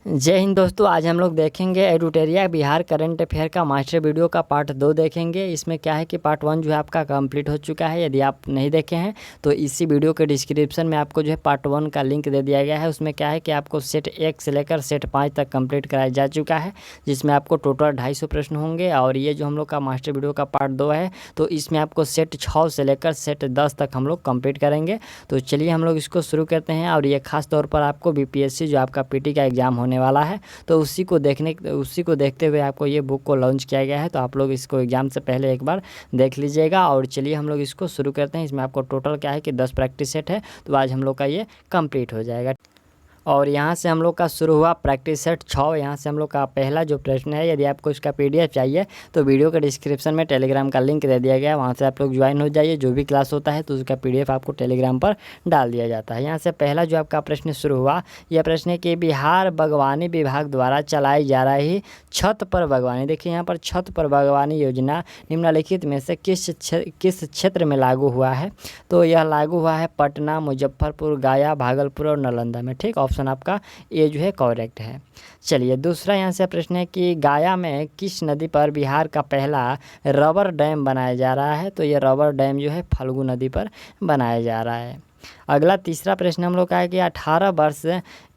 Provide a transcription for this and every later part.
जय हिंद दोस्तों, आज हम लोग देखेंगे एडुटेरिया बिहार करंट अफेयर का मास्टर वीडियो का पार्ट 2 देखेंगे। इसमें क्या है कि पार्ट 1 जो है आपका कंप्लीट हो चुका है। यदि आप नहीं देखे हैं तो इसी वीडियो के डिस्क्रिप्शन में आपको जो है पार्ट 1 का लिंक दे दिया गया है। उसमें क्या है कि आपको सेट 1 से लेकर सेट 5 तक कंप्लीट कराया जा चुका है, जिसमें आपको टोटल 250 प्रश्न होंगे। और ये जो हम लोग का मास्टर वीडियो का पार्ट 2 है तो इसमें आपको सेट 6 से लेकर सेट 10 तक हम लोग कंप्लीट करेंगे। तो चलिए हम लोग इसको शुरू करते हैं। और ये खास तौर पर आपको बीपीएससी जो आपका पीटी का एग्ज़ाम होने वाला है तो उसी को देखते हुए आपको ये बुक को लॉन्च किया गया है। तो आप लोग इसको एग्ज़ाम से पहले एक बार देख लीजिएगा। और चलिए हम लोग इसको शुरू करते हैं। इसमें आपको टोटल क्या है कि 10 प्रैक्टिस सेट है, तो आज हम लोग का ये कंप्लीट हो जाएगा। और यहाँ से हम लोग का शुरू हुआ प्रैक्टिस सेट 6। यहाँ से हम लोग का पहला जो प्रश्न है, यदि आपको इसका पीडीएफ चाहिए तो वीडियो के डिस्क्रिप्शन में टेलीग्राम का लिंक दे दिया गया है, वहाँ से आप लोग ज्वाइन हो जाइए। जो भी क्लास होता है तो उसका पीडीएफ आपको टेलीग्राम पर डाल दिया जाता है। यहाँ से पहला जो आपका प्रश्न शुरू हुआ, यह प्रश्न है कि बिहार बागवानी विभाग द्वारा चलाई जा रही छत पर बागवानी, देखिए यहाँ पर छत पर बागवानी योजना निम्नलिखित में से किस क्षेत्र में लागू हुआ है। तो यह लागू हुआ है पटना, मुजफ्फरपुर, गया, भागलपुर और नालंदा में। ठीक, ऑप्शन आपका ए जो है करेक्ट है। चलिए दूसरा यहाँ से प्रश्न है कि गया में किस नदी पर बिहार का पहला रबर डैम बनाया जा रहा है। तो ये रबर डैम जो है फल्गु नदी पर बनाया जा रहा है। अगला तीसरा प्रश्न हम लोग का है कि 18 वर्ष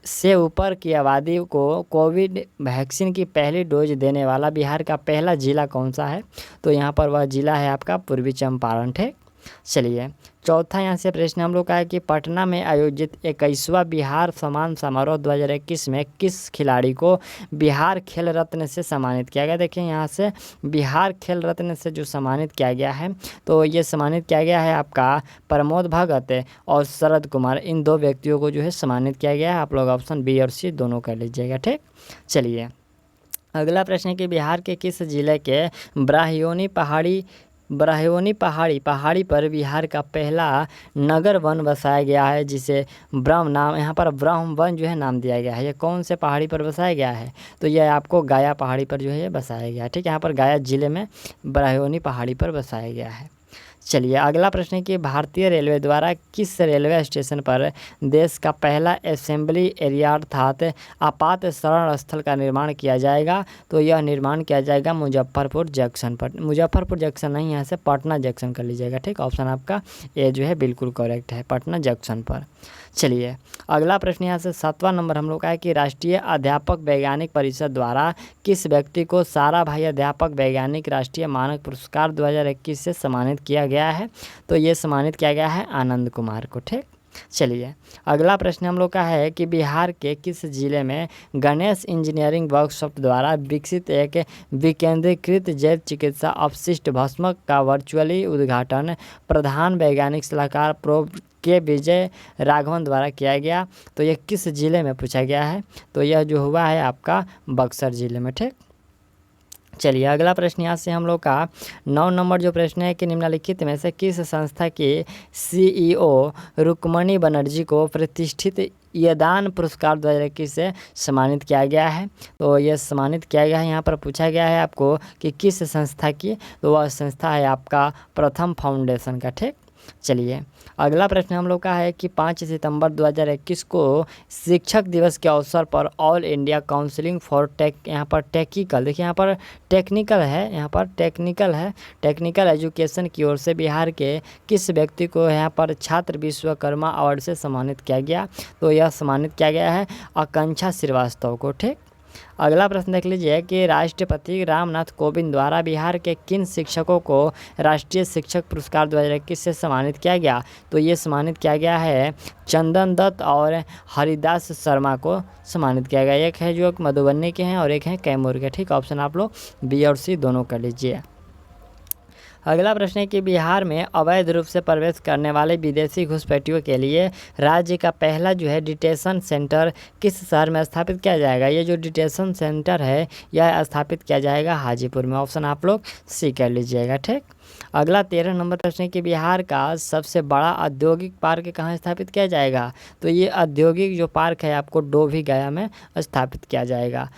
से ऊपर की आबादी को कोविड वैक्सीन की पहली डोज देने वाला बिहार का पहला जिला कौन सा है। तो यहाँ पर वह जिला है आपका पूर्वी चंपारण। ठीक, चलिए चौथा यहाँ से प्रश्न हम लोग का है कि पटना में आयोजित 21वां बिहार सम्मान समारोह 2021 में किस खिलाड़ी को बिहार खेल रत्न से सम्मानित किया गया। देखिए यहाँ से बिहार खेल रत्न से जो सम्मानित किया गया है तो ये सम्मानित किया गया है आपका प्रमोद भगत और शरद कुमार, इन दो व्यक्तियों को जो है सम्मानित किया गया है। आप लोग ऑप्शन बी और सी दोनों कर लीजिएगा। ठीक, चलिए अगला प्रश्न है कि बिहार के किस जिले के पहाड़ी पर बिहार का पहला नगर वन बसाया गया है, जिसे ब्रह्म नाम, यहाँ पर ब्रह्म वन जो है नाम दिया गया है। ये कौन से पहाड़ी पर बसाया गया है। तो यह आपको गया पहाड़ी पर जो है ये बसाया गया है। ठीक, यहाँ पर गया जिले में ब्राह्मणी पहाड़ी पर बसाया गया है। चलिए अगला प्रश्न है कि भारतीय रेलवे द्वारा किस रेलवे स्टेशन पर देश का पहला असेंबली एरिया अर्थात आपात शरण स्थल का निर्माण किया जाएगा। तो यह निर्माण किया जाएगा मुजफ्फरपुर जंक्शन पर। मुजफ्फरपुर जंक्शन नहीं, यहाँ से पटना जंक्शन कर लीजिएगा। ठीक, ऑप्शन आपका ए जो है बिल्कुल करेक्ट है, पटना जंक्शन पर। चलिए अगला प्रश्न यहाँ से 7वां नंबर हम लोग का है कि राष्ट्रीय अध्यापक वैज्ञानिक परिषद द्वारा किस व्यक्ति को साराभाई अध्यापक वैज्ञानिक राष्ट्रीय मानक पुरस्कार 2021 से सम्मानित किया गया है। तो ये सम्मानित किया गया है आनंद कुमार को। ठीक, चलिए अगला प्रश्न हम लोग का है कि बिहार के किस जिले में गणेश इंजीनियरिंग वर्कशॉप द्वारा विकसित एक विकेंद्रीकृत जैव चिकित्सा अपशिष्ट भस्मक का वर्चुअली उद्घाटन प्रधान वैज्ञानिक सलाहकार प्रो के विजय राघवन द्वारा किया गया। तो यह किस जिले में पूछा गया है। तो यह जो हुआ है आपका बक्सर जिले में। ठीक, चलिए अगला प्रश्न यहाँ से हम लोग का 9 नंबर जो प्रश्न है कि निम्नलिखित में से किस संस्था के सीईओ रुक्मणी बनर्जी को प्रतिष्ठित यदान पुरस्कार 2021 से सम्मानित किया गया है। तो ये सम्मानित किया गया है, यहाँ पर पूछा गया है आपको कि किस संस्था की। तो वह संस्था है आपका प्रथम फाउंडेशन का। ठीक, चलिए अगला प्रश्न हम लोग का है कि 5 सितंबर 2021 को शिक्षक दिवस के अवसर पर all India counselling for tech, यहाँ पर टेक्निकल, देखिए यहाँ पर टेक्निकल है, यहाँ पर टेक्निकल एजुकेशन की ओर से बिहार के किस व्यक्ति को यहाँ पर छात्र विश्वकर्मा अवार्ड से सम्मानित किया गया। तो यह सम्मानित किया गया है आकांक्षा श्रीवास्तव को। ठीक, अगला प्रश्न देख लीजिए कि राष्ट्रपति रामनाथ कोविंद द्वारा बिहार के किन शिक्षकों को राष्ट्रीय शिक्षक पुरस्कार 2021 से सम्मानित किया गया। तो ये सम्मानित किया गया है चंदन दत्त और हरिदास शर्मा को सम्मानित किया गया। एक है जो मधुबनी के हैं और एक है कैमूर के। ठीक, ऑप्शन आप लोग बी और सी दोनों कर लीजिए। अगला प्रश्न है कि बिहार में अवैध रूप से प्रवेश करने वाले विदेशी घुसपैठियों के लिए राज्य का पहला जो है डिटेशन सेंटर किस शहर में स्थापित किया जाएगा। ये जो डिटेशन सेंटर है यह स्थापित किया जाएगा हाजीपुर में। ऑप्शन आप लोग सी कर लीजिएगा। ठीक, अगला 13 नंबर प्रश्न है कि बिहार का सबसे बड़ा औद्योगिक पार्क कहाँ स्थापित किया जाएगा। तो ये औद्योगिक जो पार्क है आपको डोभी गया में स्थापित किया जाएगा।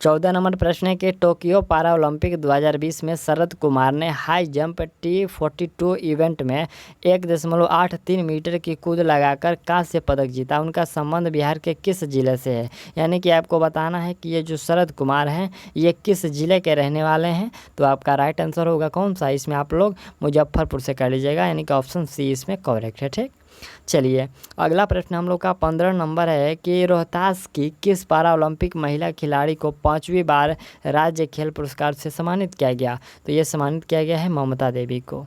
14 नंबर प्रश्न है कि टोक्यो पारा ओलंपिक 2020 में शरद कुमार ने हाई जंप T42 इवेंट में 1.83 मीटर की कूद लगाकर कांस्य पदक जीता। उनका संबंध बिहार के किस जिले से है? यानी कि आपको बताना है कि ये जो शरद कुमार हैं ये किस जिले के रहने वाले हैं। तो आपका राइट आंसर होगा कौन सा? इसमें आप लोग मुजफ्फरपुर से कर लीजिएगा, यानी कि ऑप्शन सी इसमें करेक्ट है। ठीक, चलिए अगला प्रश्न हम लोग का 15 नंबर है कि रोहतास की किस पारा ओलंपिक महिला खिलाड़ी को 5वीं बार राज्य खेल पुरस्कार से सम्मानित किया गया? तो ये सम्मानित किया गया है ममता देवी को।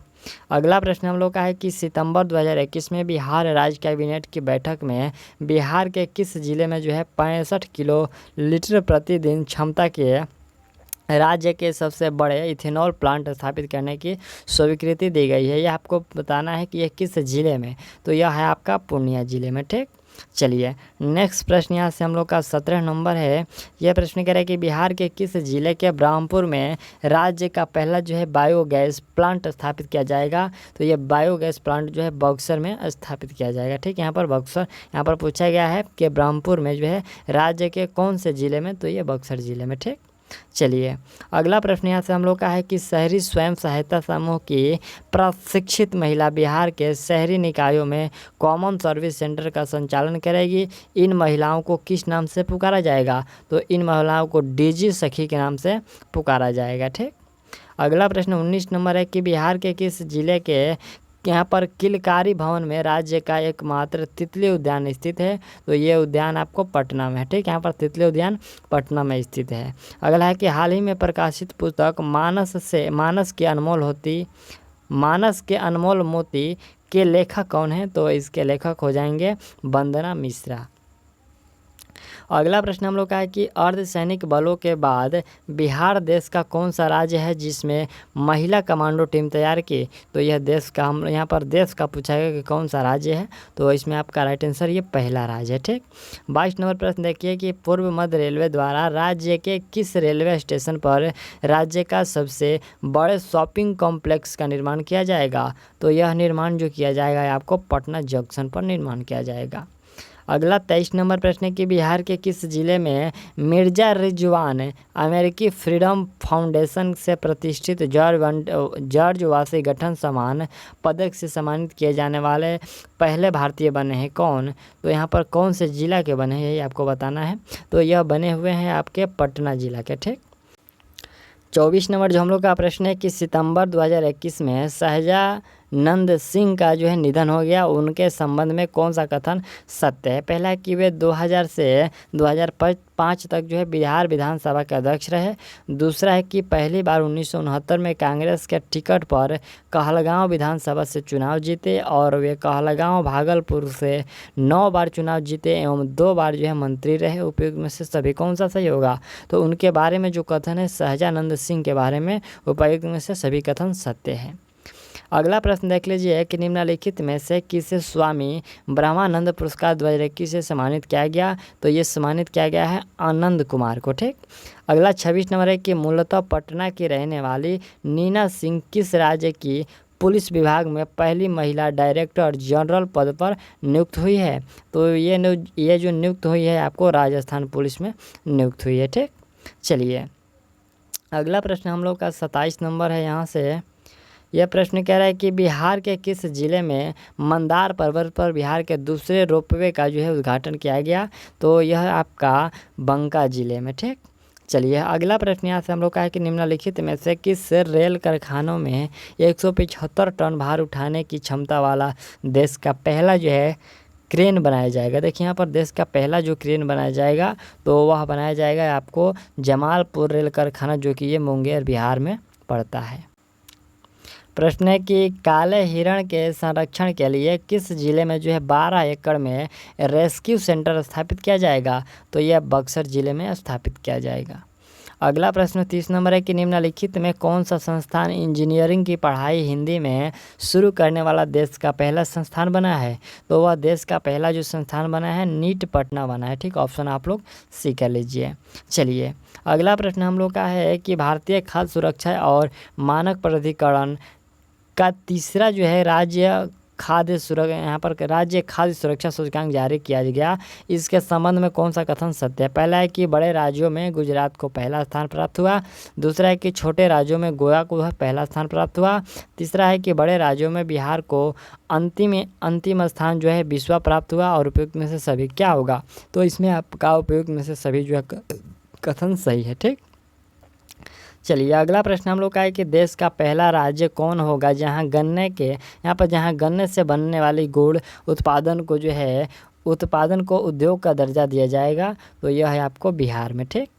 अगला प्रश्न हम लोग का है कि सितंबर 2021 में बिहार राज्य कैबिनेट की बैठक में बिहार के किस जिले में जो है 65 किलो लीटर प्रतिदिन क्षमता के राज्य के सबसे बड़े इथेनॉल प्लांट स्थापित करने की स्वीकृति दी गई है? यह आपको बताना है कि यह किस ज़िले में। तो यह है आपका पूर्णिया ज़िले में। ठीक, चलिए नेक्स्ट प्रश्न यहाँ से हम लोग का 17 नंबर है। यह प्रश्न कह रहा है कि बिहार के किस जिले के ब्रह्मपुर में राज्य का पहला जो है बायोगैस प्लांट स्थापित किया जाएगा? तो यह बायोगैस प्लांट जो है बक्सर में स्थापित किया जाएगा। ठीक, यहाँ पर बक्सर यहाँ पर पूछा गया है कि ब्रह्मपुर में जो है राज्य के कौन से ज़िले में? तो ये बक्सर ज़िले में। ठीक, चलिए अगला प्रश्न यहाँ से हम लोग का है कि शहरी स्वयं सहायता समूह की प्रशिक्षित महिला बिहार के शहरी निकायों में कॉमन सर्विस सेंटर का संचालन करेगी। इन महिलाओं को किस नाम से पुकारा जाएगा? तो इन महिलाओं को डीजी सखी के नाम से पुकारा जाएगा। ठीक, अगला प्रश्न 19 नंबर है कि बिहार के किस जिले के यहाँ पर किलकारी भवन में राज्य का एकमात्र तितली उद्यान स्थित है? तो ये उद्यान आपको पटना में है। ठीक, यहाँ पर तितली उद्यान पटना में स्थित है। अगला है कि हाल ही में प्रकाशित पुस्तक मानस के अनमोल मोती के लेखक कौन है? तो इसके लेखक हो जाएंगे वंदना मिश्रा। अगला प्रश्न हम लोग का है कि अर्धसैनिक बलों के बाद बिहार देश का कौन सा राज्य है जिसमें महिला कमांडो टीम तैयार की? तो यह देश का हम यहाँ पर देश का पूछा गया कि कौन सा राज्य है? तो इसमें आपका राइट आंसर ये पहला राज्य है। ठीक, 22 नंबर प्रश्न देखिए कि पूर्व मध्य रेलवे द्वारा राज्य के किस रेलवे स्टेशन पर राज्य का सबसे बड़े शॉपिंग कॉम्प्लेक्स का निर्माण किया जाएगा? तो यह निर्माण जो किया जाएगा आपको पटना जंक्शन पर निर्माण किया जाएगा। अगला 23 नंबर प्रश्न है कि बिहार के किस जिले में मिर्जा रिजवान अमेरिकी फ्रीडम फाउंडेशन से प्रतिष्ठित जॉर्ज वाशिंगटन सम्मान पदक से सम्मानित किए जाने वाले पहले भारतीय बने हैं? कौन? तो यहाँ पर कौन से जिला के बने हैं ये आपको बताना है। तो यह बने हुए हैं आपके पटना जिला के। ठीक, 24 नंबर जो हम लोग का प्रश्न है कि सितंबर 2021 में सहजानंद सिंह का जो है निधन हो गया, उनके संबंध में कौन सा कथन सत्य है? पहला है कि वे 2000 से 2005 तक जो है बिहार विधानसभा के अध्यक्ष रहे। दूसरा है कि पहली बार 1969 में कांग्रेस के टिकट पर कहलगांव विधानसभा से चुनाव जीते और वे कहलगांव भागलपुर से 9 बार चुनाव जीते एवं 2 बार जो है मंत्री रहे। उपयुक्त में से सभी कौन सा सही होगा? तो उनके बारे में जो कथन है सहजानंद सिंह के बारे में उपयुक्त में से सभी कथन सत्य है। अगला प्रश्न देख लीजिए कि निम्नलिखित में से किसे स्वामी ब्रह्मानंद पुरस्कार 2021 से सम्मानित किया गया? तो ये सम्मानित किया गया है आनंद कुमार को। ठीक, अगला 26 नंबर है कि मूलतः पटना की रहने वाली नीना सिंह किस राज्य की पुलिस विभाग में पहली महिला डायरेक्टर जनरल पद पर नियुक्त हुई है? तो ये जो नियुक्त हुई है आपको राजस्थान पुलिस में नियुक्त हुई है। ठीक, चलिए अगला प्रश्न हम लोग का 27 नंबर है। यहाँ से यह प्रश्न कह रहा है कि बिहार के किस जिले में मंदार पर्वत पर बिहार के दूसरे रोपवे का जो है उद्घाटन किया गया? तो यह आपका बंका जिले में। ठीक, चलिए अगला प्रश्न यहाँ से हम लोग का है कि निम्नलिखित में से किस रेल कारखानों में 175 टन भार उठाने की क्षमता वाला देश का पहला जो है क्रेन बनाया जाएगा? देखिए यहाँ पर देश का पहला जो क्रेन बनाया जाएगा तो वह बनाया जाएगा आपको जमालपुर रेल कारखाना, जो कि ये मुंगेर बिहार में पड़ता है। प्रश्न है कि काले हिरण के संरक्षण के लिए किस जिले में जो है 12 एकड़ में रेस्क्यू सेंटर स्थापित किया जाएगा? तो यह बक्सर जिले में स्थापित किया जाएगा। अगला प्रश्न 30 नंबर है कि निम्नलिखित में कौन सा संस्थान इंजीनियरिंग की पढ़ाई हिंदी में शुरू करने वाला देश का पहला संस्थान बना है? तो वह देश का पहला जो संस्थान बना है नीट पटना बना है। ठीक, ऑप्शन आप लोग सी कर लीजिए। चलिए अगला प्रश्न हम लोग का है कि भारतीय खाद्य सुरक्षा और मानक प्राधिकरण का तीसरा जो है राज्य यहाँ पर राज्य खाद्य सुरक्षा सूचकांक जारी किया गया, इसके संबंध में कौन सा कथन सत्य है? पहला है कि बड़े राज्यों में गुजरात को पहला स्थान प्राप्त हुआ। दूसरा है कि छोटे राज्यों में गोवा को पहला स्थान प्राप्त हुआ। तीसरा है कि बड़े राज्यों में बिहार को अंतिम स्थान जो है बीसवां प्राप्त हुआ। और उपयुक्त में से सभी क्या होगा? तो इसमें आपका उपयुक्त में से सभी जो है कथन सही है। ठीक, चलिए अगला प्रश्न हम लोग का है कि देश का पहला राज्य कौन होगा जहां गन्ने से बनने वाली गुड़ उत्पादन को उद्योग का दर्जा दिया जाएगा? तो यह है आपको बिहार में। ठीक,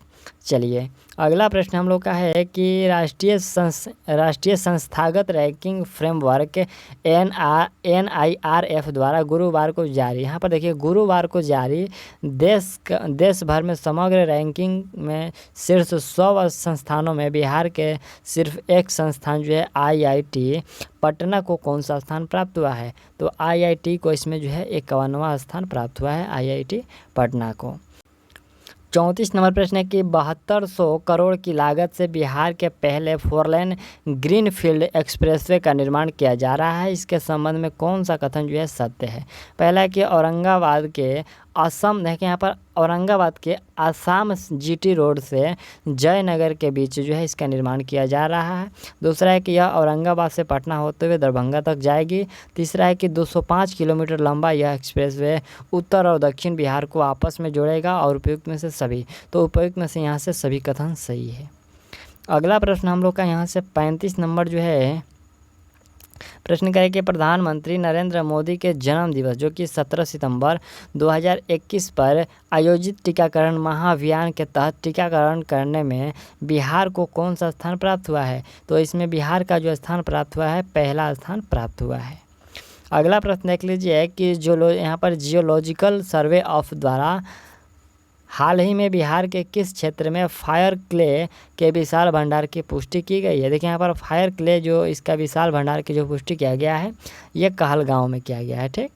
चलिए अगला प्रश्न हम लोग का है कि राष्ट्रीय संस्थागत रैंकिंग फ्रेमवर्क NIRF द्वारा गुरुवार को जारी, यहाँ पर देखिए गुरुवार को जारी देश भर में समग्र रैंकिंग में शीर्ष 100 संस्थानों में बिहार के सिर्फ एक संस्थान जो है IIT पटना को कौन सा स्थान प्राप्त हुआ है? तो IIT को इसमें जो है 51वां स्थान प्राप्त हुआ है, IIT पटना को। 34 नंबर प्रश्न है कि 7200 करोड़ की लागत से बिहार के पहले 4 लेन ग्रीनफील्ड एक्सप्रेसवे का निर्माण किया जा रहा है, इसके संबंध में कौन सा कथन जो है सत्य है? पहला है कि औरंगाबाद के आसाम GT रोड से जयनगर के बीच जो है इसका निर्माण किया जा रहा है। दूसरा है कि यह औरंगाबाद से पटना होते हुए दरभंगा तक जाएगी। तीसरा है कि 205 किलोमीटर लंबा यह एक्सप्रेसवे उत्तर और दक्षिण बिहार को आपस में जोड़ेगा। और उपयुक्त में से सभी, तो उपयुक्त में से यहाँ से सभी कथन सही है। अगला प्रश्न हम लोग का यहाँ से 35 नंबर जो है प्रश्न का है कि प्रधानमंत्री नरेंद्र मोदी के जन्म दिवस जो कि 17 सितंबर 2021 पर आयोजित टीकाकरण महाअभियान के तहत टीकाकरण करने में बिहार को कौन सा स्थान प्राप्त हुआ है? तो इसमें बिहार का जो स्थान प्राप्त हुआ है पहला स्थान प्राप्त हुआ है। अगला प्रश्न देख लीजिए कि यहाँ पर जियोलॉजिकल सर्वे ऑफ द्वारा हाल ही में बिहार के किस क्षेत्र में फायर क्ले के विशाल भंडार की पुष्टि की गई है? देखिए यहाँ पर फायर क्ले जो इसका विशाल भंडार की जो पुष्टि किया गया है ये कहलगांव में किया गया है। ठीक,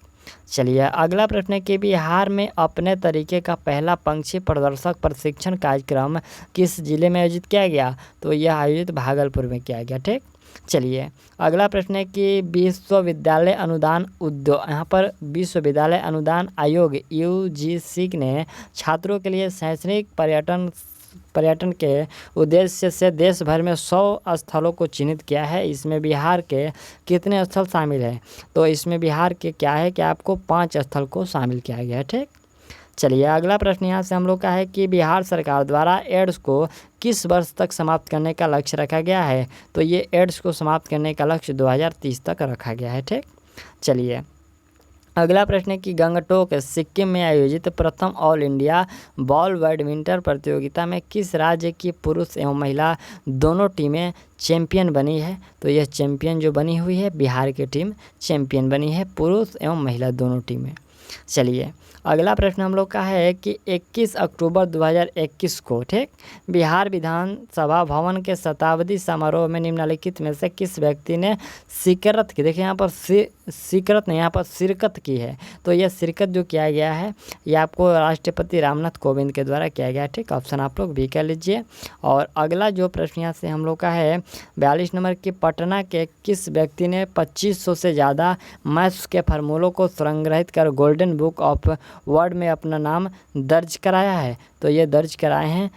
चलिए अगला प्रश्न है कि बिहार में अपने तरीके का पहला पंछी प्रदर्शक प्रशिक्षण कार्यक्रम किस जिले में आयोजित किया गया? तो यह आयोजित भागलपुर में किया गया। ठीक, चलिए अगला प्रश्न है कि विश्वविद्यालय अनुदान आयोग UGC ने छात्रों के लिए शैक्षणिक पर्यटन के उद्देश्य से देश भर में 100 स्थलों को चिन्हित किया है, इसमें बिहार के कितने स्थल शामिल हैं? तो इसमें बिहार के क्या है कि आपको 5 स्थल को शामिल किया गया है। ठीक, चलिए अगला प्रश्न यहाँ से हम लोग का है कि बिहार सरकार द्वारा एड्स को किस वर्ष तक समाप्त करने का लक्ष्य रखा गया है? तो ये एड्स को समाप्त करने का लक्ष्य 2030 तक रखा गया है। ठीक, चलिए अगला प्रश्न है कि गंगटोक सिक्किम में आयोजित प्रथम ऑल इंडिया बॉल बैडमिंटन प्रतियोगिता में किस राज्य की पुरुष एवं महिला दोनों टीमें चैंपियन बनी है? तो यह चैंपियन जो बनी हुई है बिहार की टीम चैंपियन बनी है, पुरुष एवं महिला दोनों टीमें। चलिए अगला प्रश्न हम लोग का है कि 21 अक्टूबर 2021 को ठीक बिहार विधानसभा भवन के शताब्दी समारोह में निम्नलिखित में से किस व्यक्ति ने शिरकत की? देखिए यहाँ पर शिरकत नहीं, यहाँ पर शिरकत की है। तो यह शिरकत जो किया गया है ये आपको राष्ट्रपति रामनाथ कोविंद के द्वारा किया गया है। ठीक, ऑप्शन आप लोग भी कर लीजिए। और अगला जो प्रश्न यहाँ से हम लोग का है 42 नंबर की पटना के किस व्यक्ति ने 2500 से ज़्यादा मैथ्स के फार्मूलों को संग्रहित कर गोल्डन बुक ऑफ वर्ड में अपना नाम दर्ज कराया है? तो ये दर्ज कराए हैं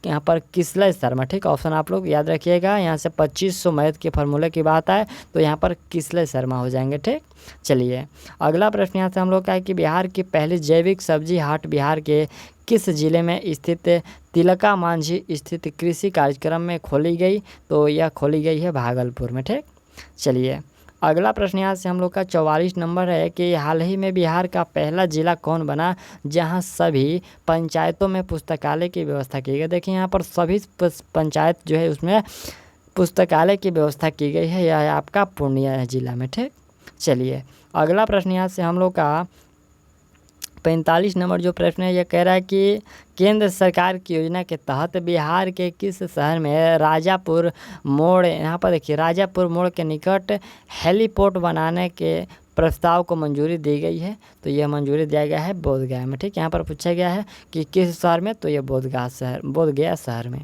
यहाँ पर किसलय शर्मा। ठीक, ऑप्शन आप लोग याद रखिएगा। यहाँ से 2500 मैथ के फार्मूले की बात है तो यहाँ पर किसलय शर्मा हो जाएंगे। ठीक, चलिए अगला प्रश्न यहाँ से हम लोग का है कि बिहार की पहली जैविक सब्जी हाट बिहार के किस जिले में स्थित तिलका मांझी स्थित कृषि कार्यक्रम में खोली गई? तो यह खोली गई है भागलपुर में। ठीक, चलिए अगला प्रश्न यहाँ से हम लोग का 44 नंबर है कि हाल ही में बिहार का पहला जिला कौन बना जहाँ सभी पंचायतों में पुस्तकालय की व्यवस्था की गई? देखिए यहाँ पर सभी पंचायत जो है उसमें पुस्तकालय की व्यवस्था की गई है, यह आपका पूर्णिया जिला में। ठीक, चलिए अगला प्रश्न यहाँ से हम लोग का 45 नंबर जो प्रश्न है यह कह रहा है कि केंद्र सरकार की योजना के तहत बिहार के किस शहर में राजापुर मोड़, यहाँ पर देखिए राजापुर मोड़ के निकट हेलीपोर्ट बनाने के प्रस्ताव को मंजूरी दी गई है? तो यह मंजूरी दिया गया है बोधगया में। ठीक, यहाँ पर पूछा गया है कि किस शहर में? तो यह बोधगया शहर में।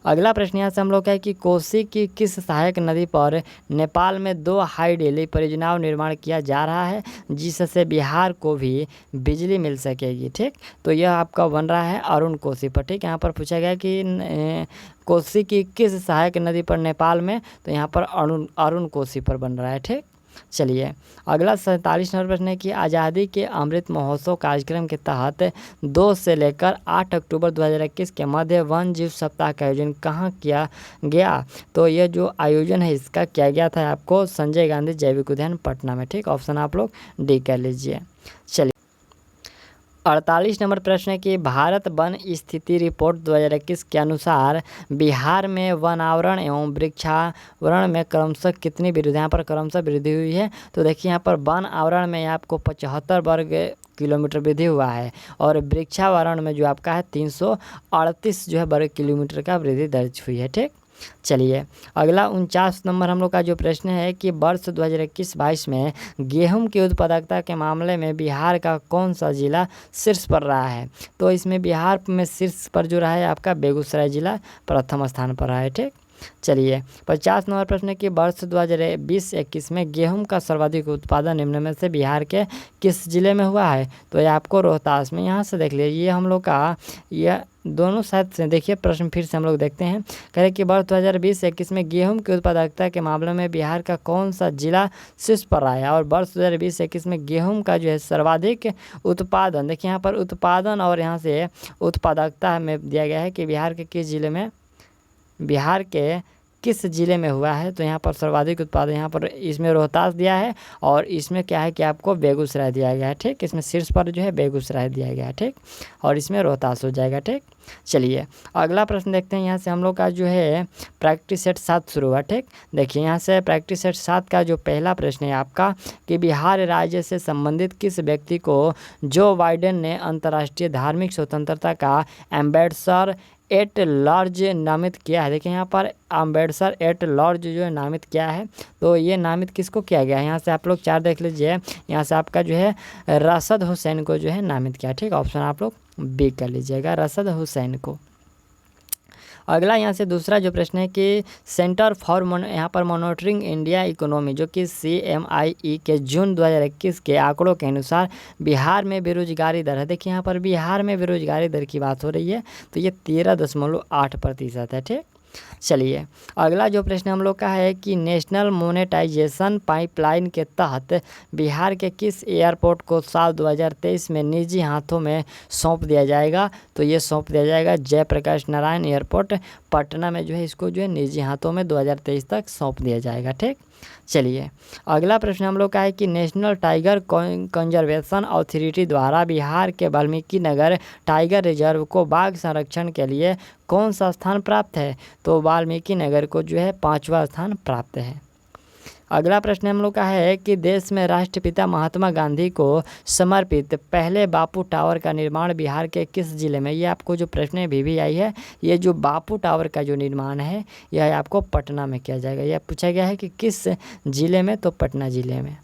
अगला प्रश्न यहाँ से हम लोग का है कि कोसी की किस सहायक नदी पर नेपाल में 2 हाइडेली परियोजनाओं निर्माण किया जा रहा है जिससे बिहार को भी बिजली मिल सकेगी। ठीक, तो यह आपका बन रहा है अरुण कोसी पर। ठीक, यहाँ पर पूछा गया कि कोसी की किस सहायक नदी पर नेपाल में, तो यहाँ पर अरुण कोसी पर बन रहा है। ठीक, चलिए अगला 47 नंबर प्रश्न है कि आज़ादी के अमृत महोत्सव कार्यक्रम के तहत 2 से लेकर 8 अक्टूबर 2021 के मध्य वन जीव सप्ताह का आयोजन कहाँ किया गया। तो यह जो आयोजन है इसका किया गया था आपको संजय गांधी जैविक उद्यान पटना में। ठीक, ऑप्शन आप लोग डी कर लीजिए। चलिए 48 नंबर प्रश्न है कि भारत वन स्थिति रिपोर्ट 2021 के अनुसार बिहार में वनावरण एवं वृक्षावरण में क्रमशः कितनी वृद्धि, यहाँ पर क्रमशः वृद्धि हुई है। तो देखिए यहाँ पर वन आवरण में आपको 75 वर्ग किलोमीटर वृद्धि हुआ है और वृक्षावरण में जो आपका है 338 जो है वर्ग किलोमीटर का वृद्धि दर्ज हुई है। ठीक, चलिए अगला 49 नंबर हम लोग का जो प्रश्न है कि वर्ष 2021-22 में गेहूं की उत्पादकता के मामले में बिहार का कौन सा जिला शीर्ष पर रहा है। तो इसमें बिहार में शीर्ष पर जो रहा है आपका बेगूसराय जिला प्रथम स्थान पर रहा है। ठीक, चलिए 50 नंबर प्रश्न है कि वर्ष 2020-21 में गेहूं का सर्वाधिक उत्पादन निम्न में से बिहार के किस जिले में हुआ है। तो ये आपको रोहतास में, यहाँ से देख लीजिए ये हम लोग का यह दोनों साइड से देखिए प्रश्न फिर से हम लोग देखते हैं। कह रहे कि वर्ष 2020-21 में गेहूं की उत्पादकता के मामले में बिहार का कौन सा जिला शीर्ष पर रहा है और वर्ष 2020-21 में गेहूं का जो है सर्वाधिक उत्पादन, देखिए यहाँ पर उत्पादन और यहाँ से उत्पादकता में दिया गया है कि बिहार के किस जिले में हुआ है। तो यहाँ पर सर्वाधिक उत्पादन यहाँ पर इसमें रोहतास दिया है और इसमें क्या है कि आपको बेगूसराय दिया गया है। ठीक, इसमें शीर्ष पर जो है बेगूसराय दिया गया है। ठीक, और इसमें रोहतास हो जाएगा। ठीक, चलिए अगला प्रश्न देखते हैं। यहाँ से हम लोग का जो है प्रैक्टिस सेट 7 शुरू हुआ। ठीक, देखिए यहाँ से प्रैक्टिस सेट 7 का जो पहला प्रश्न है आपका कि बिहार राज्य से संबंधित किस व्यक्ति को जो बाइडेन ने अंतर्राष्ट्रीय धार्मिक स्वतंत्रता का एम्बेसडर एट लार्ज नामित किया है। देखिए यहाँ पर एम्बेसडर एट लार्ज जो है नामित किया है। तो ये नामित किसको किया गया है, यहाँ से आप लोग 4 देख लीजिए। यहाँ से आपका जो है रशद हुसैन को जो है नामित किया। ठीक, ऑप्शन आप लोग बी कर लीजिएगा, रशद हुसैन को। अगला यहाँ से दूसरा जो प्रश्न है कि सेंटर फॉर यहाँ पर मॉनिटरिंग इंडिया इकोनॉमी जो कि CMIE के जून 2021 के आंकड़ों के अनुसार बिहार में बेरोजगारी दर है। देखिए यहाँ पर बिहार में बेरोजगारी दर की बात हो रही है तो ये 13.8% है। ठीक, चलिए अगला जो प्रश्न हम लोग का है कि नेशनल मोनेटाइजेशन पाइपलाइन के तहत बिहार के किस एयरपोर्ट को साल 2023 में निजी हाथों में सौंप दिया जाएगा। तो ये सौंप दिया जाएगा जयप्रकाश नारायण एयरपोर्ट पटना में जो है इसको जो है निजी हाथों में 2023 तक सौंप दिया जाएगा। ठीक, चलिए अगला प्रश्न हम लोग का है कि नेशनल टाइगर कंजर्वेशन अथॉरिटी द्वारा बिहार के वाल्मीकि नगर टाइगर रिजर्व को बाघ संरक्षण के लिए कौन सा स्थान प्राप्त है। तो वाल्मीकि नगर को जो है 5वां स्थान प्राप्त है। अगला प्रश्न हम लोग का है कि देश में राष्ट्रपिता महात्मा गांधी को समर्पित पहले बापू टावर का निर्माण बिहार के किस जिले में। ये आपको जो प्रश्न भी आई है, ये जो बापू टावर का जो निर्माण है यह आपको पटना में किया जाएगा। यह पूछा गया है कि किस जिले में, तो पटना जिले में।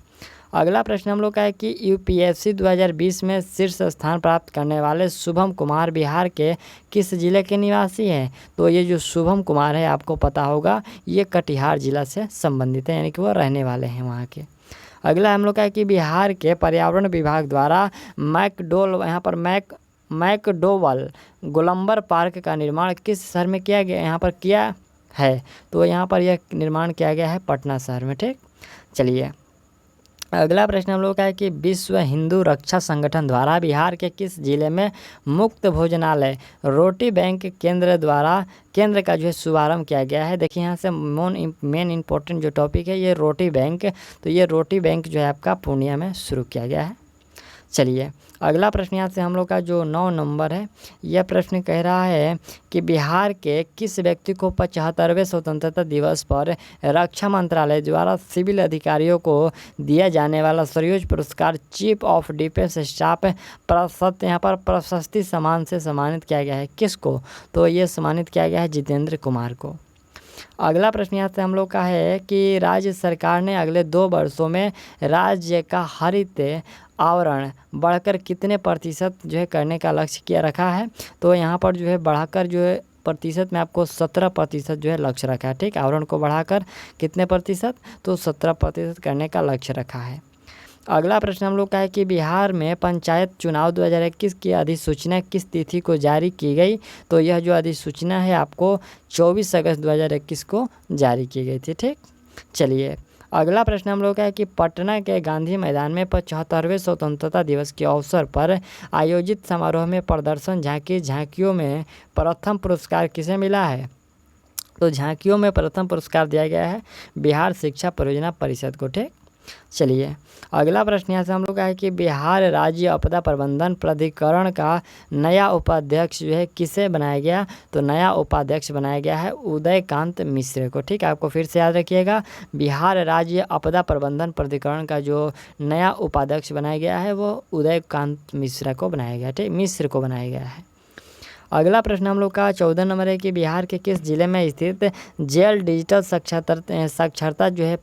अगला प्रश्न हम लोग का है कि UPSC 2020 में शीर्ष स्थान प्राप्त करने वाले शुभम कुमार बिहार के किस जिले के निवासी हैं। तो ये जो शुभम कुमार है आपको पता होगा ये कटिहार जिला से संबंधित है, यानी कि वो रहने वाले हैं वहाँ के। अगला हम लोग का है कि बिहार के पर्यावरण विभाग द्वारा मैकडोवल गोलंबर पार्क का निर्माण किस शहर में किया गया, यहाँ पर किया है। तो यहाँ पर यह निर्माण किया गया है पटना शहर में। ठीक, चलिए अगला प्रश्न हम लोग का है कि विश्व हिंदू रक्षा संगठन द्वारा बिहार के किस जिले में मुक्त भोजनालय रोटी बैंक केंद्र का जो है शुभारंभ किया गया है। देखिए यहाँ से मेन इंपॉर्टेंट जो टॉपिक है ये रोटी बैंक, तो ये रोटी बैंक जो है आपका पूर्णिया में शुरू किया गया है। चलिए अगला प्रश्न यहाँ से हम लोग का जो 9 नंबर है, यह प्रश्न कह रहा है कि बिहार के किस व्यक्ति को 75वें स्वतंत्रता दिवस पर रक्षा मंत्रालय द्वारा सिविल अधिकारियों को दिया जाने वाला सर्वोच्च पुरस्कार चीफ ऑफ डिफेंस स्टाफ यहाँ पर प्रशस्ति सम्मान से सम्मानित किया गया है। किसको, तो ये सम्मानित किया गया है जितेंद्र कुमार को। अगला प्रश्न यहाँ से हम लोग का है कि राज्य सरकार ने अगले 2 वर्षों में राज्य का हरित आवरण बढ़कर कितने प्रतिशत जो है करने का लक्ष्य किया रखा है। तो यहाँ पर जो है बढ़ाकर जो है प्रतिशत में आपको 17% जो है लक्ष्य रखा है। ठीक, आवरण को बढ़ाकर कितने प्रतिशत, तो 17% करने का लक्ष्य रखा है। अगला प्रश्न हम लोग का है कि बिहार में पंचायत चुनाव 2021 की अधिसूचना किस तिथि को जारी की गई, तो यह जो अधिसूचना है आपको 24 अगस्त 2021 को जारी की गई थी। ठीक, चलिए अगला प्रश्न हम लोग का है कि पटना के गांधी मैदान में 75वें स्वतंत्रता दिवस के अवसर पर आयोजित समारोह में प्रदर्शन झांकियों में प्रथम पुरस्कार किसे मिला है, तो झांकियों में प्रथम पुरस्कार दिया गया है बिहार शिक्षा परियोजना परिषद को। ठीक, चलिए अगला प्रश्न यहाँ से हम लोग का है कि बिहार राज्य आपदा प्रबंधन प्राधिकरण का नया उपाध्यक्ष जो है किसे बनाया गया, तो नया उपाध्यक्ष बनाया गया है उदयकांत मिश्र को। ठीक, आपको फिर से याद रखिएगा, बिहार राज्य आपदा प्रबंधन प्राधिकरण का जो नया उपाध्यक्ष बनाया गया है वो उदयकांत मिश्र को बनाया गया। ठीक, मिश्र को बनाया गया है। अगला प्रश्न हम लोग का 14 नंबर है कि बिहार के किस जिले में स्थित जेल डिजिटल साक्षरता जो है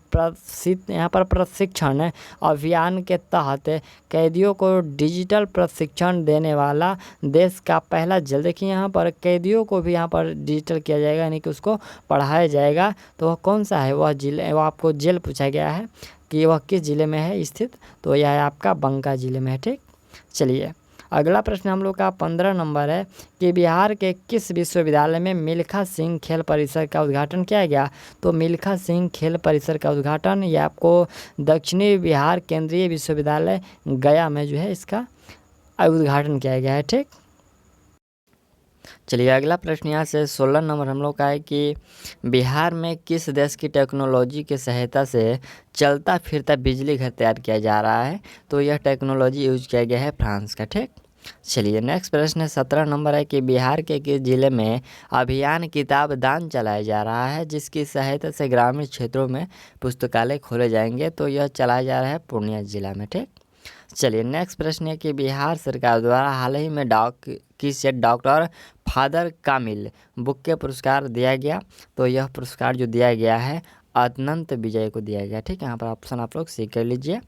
यहाँ पर प्रशिक्षण अभियान के तहत कैदियों को डिजिटल प्रशिक्षण देने वाला देश का पहला जेल। देखिए यहाँ पर कैदियों को भी यहाँ पर डिजिटल किया जाएगा, यानी कि उसको पढ़ाया जाएगा। तो वह कौन सा है, वह जिले, वह आपको जेल पूछा गया है कि वह किस जिले में है स्थित, तो यह है आपका बंका जिले में है। ठीक, चलिए अगला प्रश्न हम लोग का 15 नंबर है कि बिहार के किस विश्वविद्यालय में मिल्खा सिंह खेल परिसर का उद्घाटन किया गया, तो मिल्खा सिंह खेल परिसर का उद्घाटन ये आपको दक्षिणी बिहार केंद्रीय विश्वविद्यालय गया में जो है इसका उद्घाटन किया गया है। ठीक, चलिए अगला प्रश्न यहाँ से 16 नंबर हम लोग का है कि बिहार में किस देश की टेक्नोलॉजी की सहायता से चलता फिरता बिजली घर तैयार किया जा रहा है, तो यह टेक्नोलॉजी यूज किया गया है फ्रांस का। ठीक, चलिए नेक्स्ट प्रश्न है 17 नंबर है कि बिहार के किस जिले में अभियान किताब दान चलाया जा रहा है जिसकी सहायता से ग्रामीण क्षेत्रों में पुस्तकालय खोले जाएंगे, तो यह चलाया जा रहा है पूर्णिया जिला में। ठीक, चलिए नेक्स्ट प्रश्न है कि बिहार सरकार द्वारा हाल ही में डॉक्टर फादर कामिल बुक के पुरस्कार दिया गया, तो यह पुरस्कार जो दिया गया है अनंत विजय को दिया गया। ठीक है, यहाँ पर ऑप्शन आप लोग सीख कर लीजिए।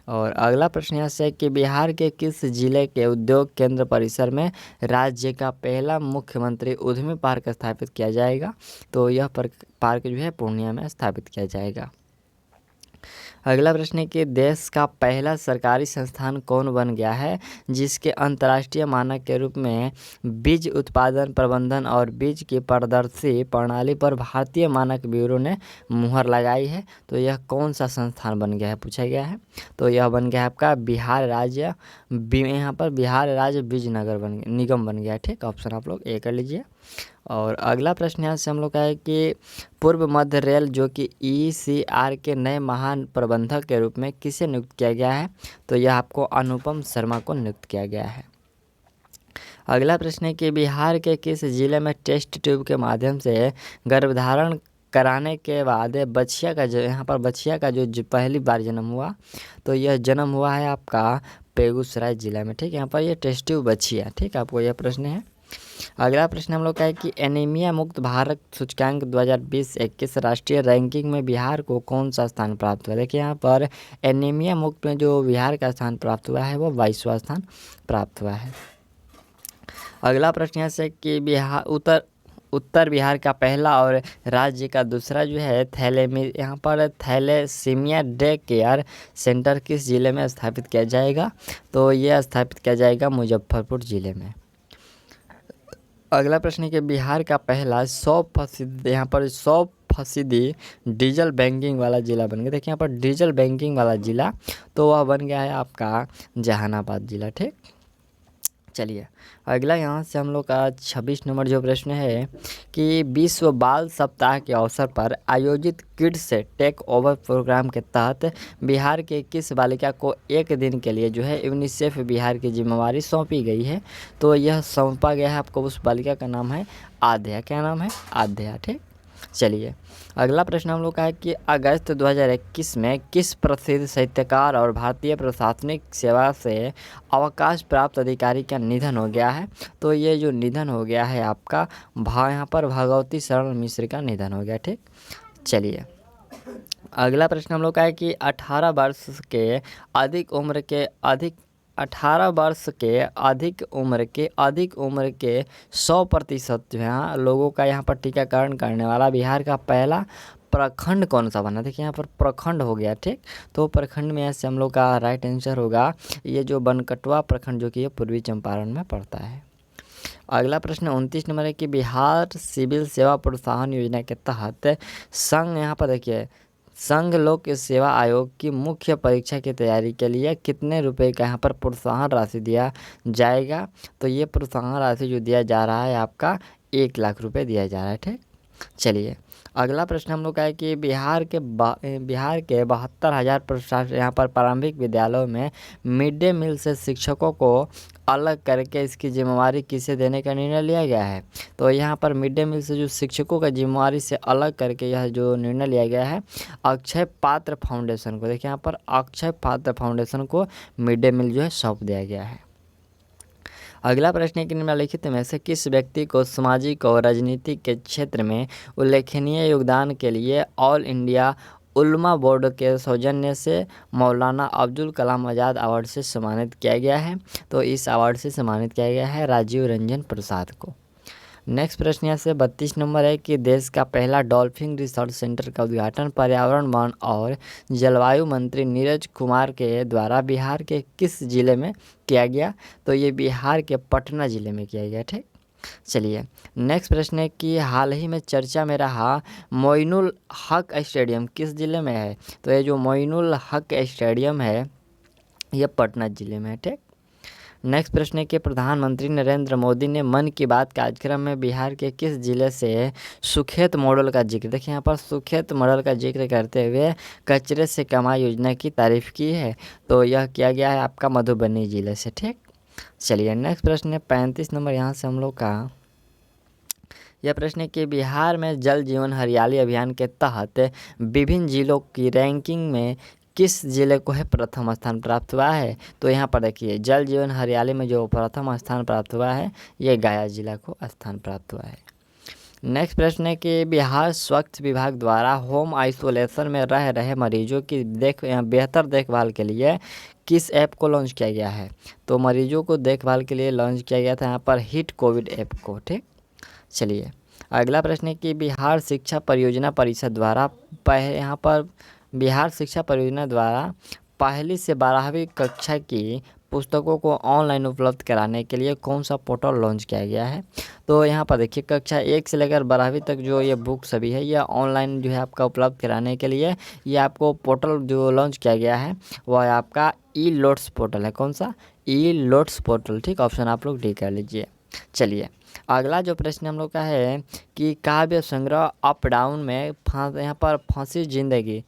और अगला प्रश्न यहाँ से कि बिहार के किस जिले के उद्योग केंद्र परिसर में राज्य का पहला मुख्यमंत्री उद्यमी पार्क स्थापित किया जाएगा, तो यह पार्क जो है पूर्णिया में स्थापित किया जाएगा। अगला प्रश्न है कि देश का पहला सरकारी संस्थान कौन बन गया है जिसके अंतर्राष्ट्रीय मानक के रूप में बीज उत्पादन प्रबंधन और बीज की पारदर्शी प्रणाली पर भारतीय मानक ब्यूरो ने मुहर लगाई है, तो यह कौन सा संस्थान बन गया है पूछा गया है, तो यह बन गया है आपका बिहार राज्य यहाँ पर बिहार राज्य बीज निगम बन गया है। ठीक, ऑप्शन आप लोग ए कर लीजिए। और अगला प्रश्न यहाँ से हम लोग का है कि पूर्व मध्य रेल जो कि ECR के नए महान प्रबंधक के रूप में किसे नियुक्त किया गया है, तो यह आपको अनुपम शर्मा को नियुक्त किया गया है। अगला प्रश्न है कि बिहार के किस जिले में टेस्ट ट्यूब के माध्यम से गर्भधारण कराने के बाद बछिया का जो पहली बार जन्म हुआ, तो यह जन्म हुआ है आपका बेगूसराय जिला में। ठीक, यहाँ पर यह टेस्ट ट्यूब बछिया। ठीक, आपको यह प्रश्न है। अगला प्रश्न हम लोग का है कि एनीमिया मुक्त भारत सूचकांक 2020-21 राष्ट्रीय रैंकिंग में बिहार को कौन सा स्थान प्राप्त हुआ। देखिए यहाँ पर एनीमिया मुक्त में जो बिहार का स्थान प्राप्त हुआ है वो 22वां स्थान प्राप्त हुआ है। अगला प्रश्न यहाँ से कि उत्तर बिहार का पहला और राज्य का दूसरा जो है थैलेसीमिया डे केयर सेंटर किस जिले में स्थापित किया जाएगा, तो यह स्थापित किया जाएगा मुजफ्फरपुर जिले में। अगला प्रश्न है कि बिहार का पहला 100% डीजल बैंकिंग वाला जिला बन गया। देखिए यहाँ पर डीजल बैंकिंग वाला जिला तो वह बन गया है आपका जहानाबाद जिला। ठीक, चलिए अगला यहाँ से हम लोग का 26 नंबर जो प्रश्न है कि विश्व बाल सप्ताह के अवसर पर आयोजित किड्स टेक ओवर प्रोग्राम के तहत बिहार के किस बालिका को एक दिन के लिए जो है यूनिसेफ बिहार की जिम्मेवारी सौंपी गई है, तो यह सौंपा गया है आपको उस बालिका का नाम है आध्या। क्या नाम है? आध्या। ठीक, चलिए अगला प्रश्न हम लोग का है कि अगस्त 2021 में किस प्रसिद्ध साहित्यकार और भारतीय प्रशासनिक सेवा से अवकाश प्राप्त अधिकारी का निधन हो गया है, तो ये जो निधन हो गया है आपका यहाँ पर भगवती शरण मिश्र का निधन हो गया। ठीक, चलिए अगला प्रश्न हम लोग का है कि 18 वर्ष के अधिक उम्र के अधिक 18 वर्ष के अधिक उम्र के 100% जो है लोगों का यहाँ पर टीकाकरण करने वाला बिहार का पहला प्रखंड कौन सा बना। देखिए यहाँ पर प्रखंड हो गया, ठीक। तो प्रखंड में ऐसे हम लोग का राइट आंसर होगा ये जो बनकटवा प्रखंड, जो कि ये पूर्वी चंपारण में पड़ता है। अगला प्रश्न 29 नंबर है कि बिहार सिविल सेवा प्रोत्साहन योजना के तहत संघ, यहाँ पर देखिए, संघ लोक सेवा आयोग की मुख्य परीक्षा की तैयारी के लिए कितने रुपए का यहाँ पर प्रोत्साहन राशि दिया जाएगा। तो ये प्रोत्साहन राशि जो दिया जा रहा है आपका 1 लाख रुपए दिया जा रहा है, ठीक। चलिए अगला प्रश्न हम लोग का है कि बिहार के 72,000 प्रशासन यहाँ पर प्रारंभिक विद्यालयों में मिड डे मील से शिक्षकों को अलग करके इसकी जिम्मेवारी किसे देने का निर्णय लिया गया है। तो यहाँ पर मिड डे मील से जो शिक्षकों का जिम्मेवारी से अलग करके यह जो निर्णय लिया गया है अक्षय पात्र फाउंडेशन को। देखिए यहाँ पर अक्षय पात्र फाउंडेशन को मिड डे मील जो है सौंप दिया गया है। अगला प्रश्न है कि निम्नलिखित में से किस व्यक्ति को सामाजिक और राजनीतिक के क्षेत्र में उल्लेखनीय योगदान के लिए ऑल इंडिया उलमा बोर्ड के सौजन्य से मौलाना अब्दुल कलाम आज़ाद अवार्ड से सम्मानित किया गया है। तो इस अवार्ड से सम्मानित किया गया है राजीव रंजन प्रसाद को। नेक्स्ट प्रश्न यहाँ से 32 नंबर है कि देश का पहला डॉल्फिन रिसर्च सेंटर का उद्घाटन पर्यावरण, वन और जलवायु मंत्री नीरज कुमार के द्वारा बिहार के किस जिले में किया गया। तो ये बिहार के पटना जिले में किया गया, ठीक। चलिए नेक्स्ट प्रश्न है कि हाल ही में चर्चा में रहा मोइनुल हक स्टेडियम किस जिले में है। तो ये जो मोइनुल हक स्टेडियम है ये पटना जिले में है, ठीक। नेक्स्ट प्रश्न है कि प्रधानमंत्री नरेंद्र मोदी ने मन की बात कार्यक्रम में बिहार के किस जिले से सुखेत मॉडल का जिक्र, देखिए यहाँ पर सुखेत मॉडल का जिक्र करते हुए कचरे से कमाई योजना की तारीफ की है। तो यह किया गया है आपका मधुबनी जिले से, ठीक। चलिए नेक्स्ट प्रश्न है 35 नंबर यहाँ से हम लोग का यह प्रश्न है कि बिहार में जल जीवन हरियाली अभियान के तहत विभिन्न जिलों की रैंकिंग में किस जिले को है प्रथम स्थान प्राप्त हुआ है। तो यहाँ पर देखिए जल जीवन हरियाली में जो प्रथम स्थान प्राप्त हुआ है ये गया जिला को स्थान प्राप्त हुआ है। नेक्स्ट प्रश्न है कि बिहार स्वास्थ्य विभाग द्वारा होम आइसोलेशन में रह रहे मरीजों की बेहतर देखभाल के लिए किस ऐप को लॉन्च किया गया है। तो मरीजों को देखभाल के लिए लॉन्च किया गया था यहाँ पर हिट कोविड ऐप को, ठीक। चलिए अगला प्रश्न है कि बिहार शिक्षा परियोजना परिषद द्वारा यहाँ पर बिहार शिक्षा परियोजना द्वारा 1ली से 12वीं कक्षा की पुस्तकों को ऑनलाइन उपलब्ध कराने के लिए कौन सा पोर्टल लॉन्च किया गया है। तो यहाँ पर देखिए कक्षा 1 से लेकर 12वीं तक जो ये बुक सभी है यह ऑनलाइन जो है आपका उपलब्ध कराने के लिए ये आपको पोर्टल जो लॉन्च किया गया है वह आपका ई लोट्स पोर्टल है। कौन सा? ई लोट्स पोर्टल, ठीक। ऑप्शन आप लोग डी कर लीजिए। चलिए अगला जो प्रश्न हम लोग का है कि काव्य संग्रह अप डाउन में यहाँ पर फांसी जिंदगी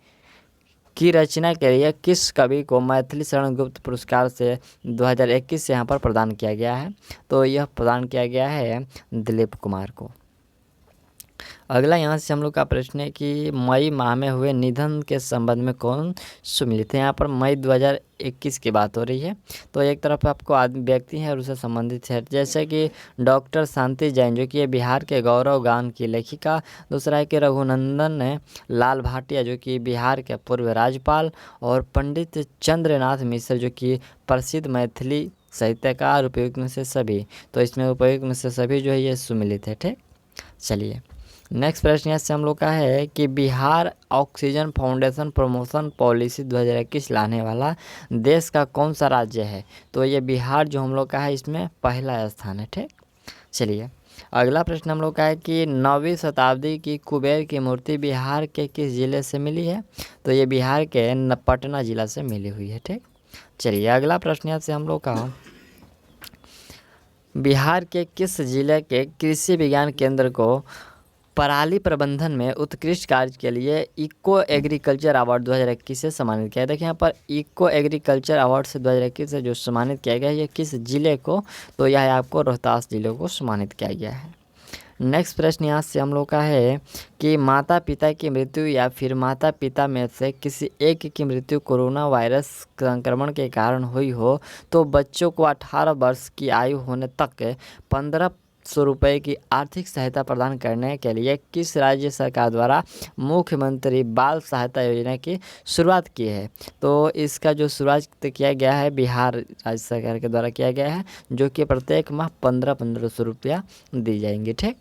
की रचना के लिए किस कवि को मैथिली शरण गुप्त पुरस्कार से 2021 से यहाँ पर प्रदान किया गया है। तो यह प्रदान किया गया है दिलीप कुमार को। अगला यहाँ से हम लोग का प्रश्न है कि मई माह में हुए निधन के संबंध में कौन सुमिलित है। यहाँ पर मई 2021 की बात हो रही है। तो एक तरफ आपको आदमी व्यक्ति है और उससे संबंधित है, जैसे कि डॉक्टर शांति जैन जो कि बिहार के गौरव गान की लेखिका, दूसरा है कि रघुनंदन लाल भाटिया जो कि बिहार के पूर्व राज्यपाल, और पंडित चंद्रनाथ मिश्र जो कि प्रसिद्ध मैथिली साहित्यकार। उपयुक्त में से सभी, तो इसमें उपयुक्त में से सभी जो है ये सुमिलित है, ठीक। चलिए नेक्स्ट प्रश्न यहाँ से हम लोग का है कि Bihar oxygen foundation promotion policy 2021 लाने वाला देश का कौन सा राज्य है। तो ये बिहार जो हम लोग का है इसमें पहला स्थान है, ठीक। चलिए अगला प्रश्न हम लोग का है कि 9वीं शताब्दी की कुबेर की मूर्ति बिहार के किस जिले से मिली है। तो ये बिहार के पटना जिला से मिली हुई है, ठीक। चलिए अगला प्रश्न यहाँ से हम लोग का बिहार के किस जिले के कृषि विज्ञान केंद्र को पराली प्रबंधन में उत्कृष्ट कार्य के लिए इको एग्रीकल्चर अवार्ड 2021 से सम्मानित किया है। देखिए यहाँ पर इको एग्रीकल्चर अवार्ड से 2021 से जो सम्मानित किया गया है ये किस जिले को, तो यह आपको रोहतास जिले को सम्मानित किया गया है। नेक्स्ट प्रश्न यहाँ से हम लोग का है कि माता पिता की मृत्यु या फिर माता पिता में से किसी एक की मृत्यु कोरोना वायरस संक्रमण के कारण हुई हो तो बच्चों को 18 वर्ष की आयु होने तक 15 सौ रुपये की आर्थिक सहायता प्रदान करने के लिए किस राज्य सरकार द्वारा मुख्यमंत्री बाल सहायता योजना की शुरुआत की है? तो इसका जो शुरुआत किया गया है बिहार राज्य सरकार के द्वारा किया गया है, जो कि प्रत्येक माह 1500 रुपया दी जाएंगी। ठीक,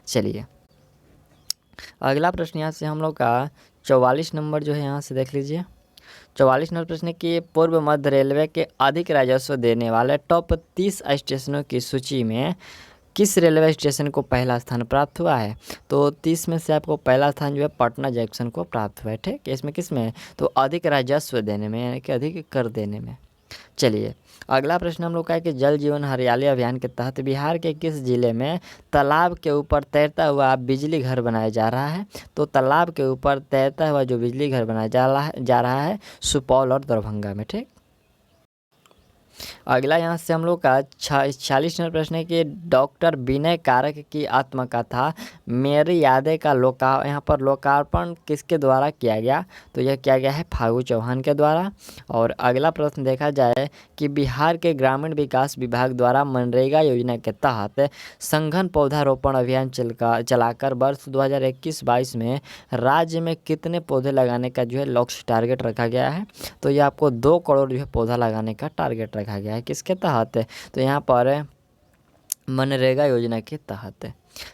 चलिए अगला प्रश्न यहाँ से हम लोग का 44 नंबर जो है यहाँ से देख लीजिए। 44 नंबर प्रश्न कि पूर्व मध्य रेलवे के अधिक राजस्व देने वाले टॉप 30 स्टेशनों की सूची में किस रेलवे स्टेशन को पहला स्थान प्राप्त हुआ है? तो 30 में से आपको पहला स्थान जो है पटना जंक्शन को प्राप्त हुआ है। ठीक, इसमें किस में? तो अधिक राजस्व देने में, यानी कि अधिक कर देने में। चलिए अगला प्रश्न हम लोग का है कि जल जीवन हरियाली अभियान के तहत बिहार के किस जिले में तालाब के ऊपर तैरता हुआ बिजली घर बनाया जा रहा है? तो तालाब के ऊपर तैरता हुआ जो बिजली घर बनाया जा रहा है सुपौल और दरभंगा में। ठीक, अगला यहाँ से हम लोग का 46 नंबर प्रश्न है कि डॉक्टर विनय कारक की आत्मकथा मेरी यादें का यहाँ पर लोकार्पण किसके द्वारा किया गया? तो यह किया गया है फागू चौहान के द्वारा। और अगला प्रश्न देखा जाए कि बिहार के ग्रामीण विकास विभाग द्वारा मनरेगा योजना के तहत सघन पौधारोपण अभियान चलाकर वर्ष 2021-22 में राज्य में कितने पौधे लगाने का जो है लक्ष्य टारगेट रखा गया है? तो ये आपको 2 करोड़ जो है पौधा लगाने का टारगेट रखा गया है। किसके तहत? तो यहाँ पर मनरेगा योजना के तहत।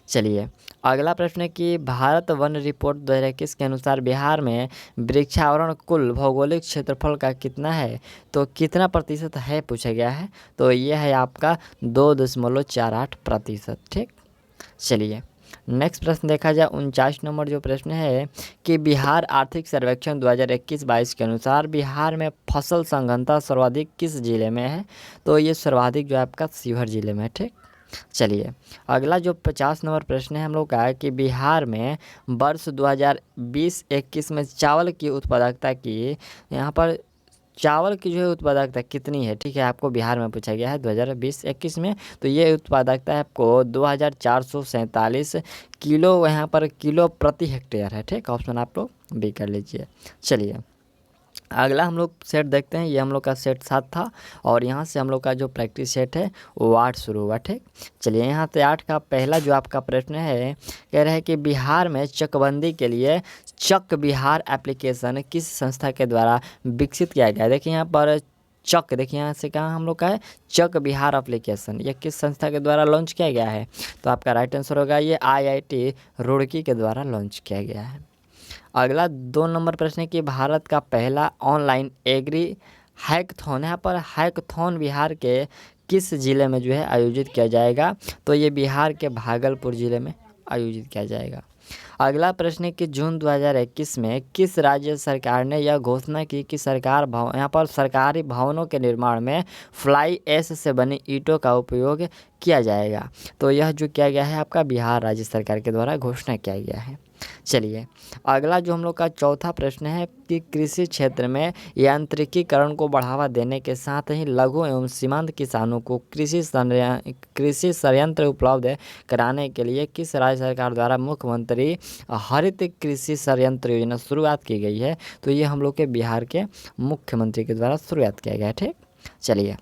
चलिए अगला प्रश्न है कि भारत वन रिपोर्ट 2021 के अनुसार बिहार में वृक्षावरण कुल भौगोलिक क्षेत्रफल का कितना है? तो कितना प्रतिशत है पूछा गया है? तो यह है आपका 2.48%। ठीक, चलिए नेक्स्ट प्रश्न देखा जाए 49 नंबर जो प्रश्न है कि बिहार आर्थिक सर्वेक्षण 2021-22 के अनुसार बिहार में फसल संघनता सर्वाधिक किस जिले में है? तो ये सर्वाधिक जो है आपका शिवहर जिले में है। ठीक, चलिए अगला जो 50 नंबर प्रश्न है हम लोग का है कि बिहार में वर्ष 2020-21 में चावल की उत्पादकता की यहाँ पर चावल की जो है उत्पादकता कितनी है? ठीक है, आपको बिहार में पूछा गया है 2020-21 में। तो ये उत्पादकता है आपको 2447 किलो यहाँ पर किलो प्रति हेक्टेयर है। ठीक, ऑप्शन आप लोग बी कर लीजिए। चलिए अगला हम लोग सेट देखते हैं। ये हम लोग का सेट 7 था और यहाँ से हम लोग का जो प्रैक्टिस सेट है वो 8 शुरू हुआ। ठीक, चलिए यहाँ से 8 का पहला जो आपका प्रश्न है कह रहे हैं कि बिहार में चकबंदी के लिए चक बिहार एप्लीकेशन किस संस्था के द्वारा विकसित किया गया है? देखिए यहाँ पर चक, देखिए यहाँ से कहाँ हम लोग का है चक बिहार एप्लीकेशन, ये किस संस्था के द्वारा लॉन्च किया गया है? तो आपका राइट आंसर होगा ये IIT रुड़की के द्वारा लॉन्च किया गया है। अगला 2 नंबर प्रश्न है कि भारत का पहला ऑनलाइन एग्री हैकथॉन, यहाँ पर हैकथॉन बिहार के किस ज़िले में जो है आयोजित किया जाएगा? तो ये बिहार के भागलपुर ज़िले में आयोजित किया जाएगा। अगला प्रश्न है कि जून 2021 में किस राज्य सरकार ने यह घोषणा की कि यहाँ पर सरकारी भवनों के निर्माण में फ्लाई ऐश से बनी ईंटों का उपयोग किया जाएगा? तो यह जो किया गया है आपका बिहार राज्य सरकार के द्वारा घोषणा किया गया है। चलिए अगला जो हम लोग का चौथा प्रश्न है कि कृषि क्षेत्र में यांत्रिकीकरण को बढ़ावा देने के साथ ही लघु एवं सीमांत किसानों को कृषि संयंत्र उपलब्ध कराने के लिए किस राज्य सरकार द्वारा मुख्यमंत्री हरित कृषि संयंत्र योजना शुरुआत की गई है? तो ये हम लोग के बिहार के मुख्यमंत्री के द्वारा शुरुआत किया गया है। ठीक, चलिए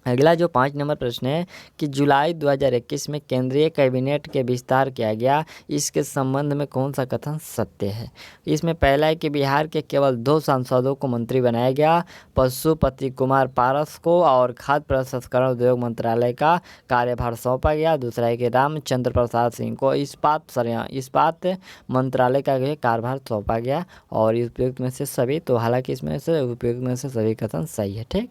अगला जो 5 नंबर प्रश्न है कि जुलाई 2021 में केंद्रीय कैबिनेट के विस्तार किया गया, इसके संबंध में कौन सा कथन सत्य है? इसमें पहला है कि बिहार के केवल 2 सांसदों को मंत्री बनाया गया, पशुपति कुमार पारस को और खाद्य प्रसंस्करण उद्योग मंत्रालय का कार्यभार सौंपा गया। दूसरा है कि रामचंद्र प्रसाद सिंह को इस्पात मंत्रालय का कार्यभार सौंपा गया। और उपयुक्त में से सभी, तो हालांकि इसमें से उपयुक्त में से सभी कथन सही है। ठीक,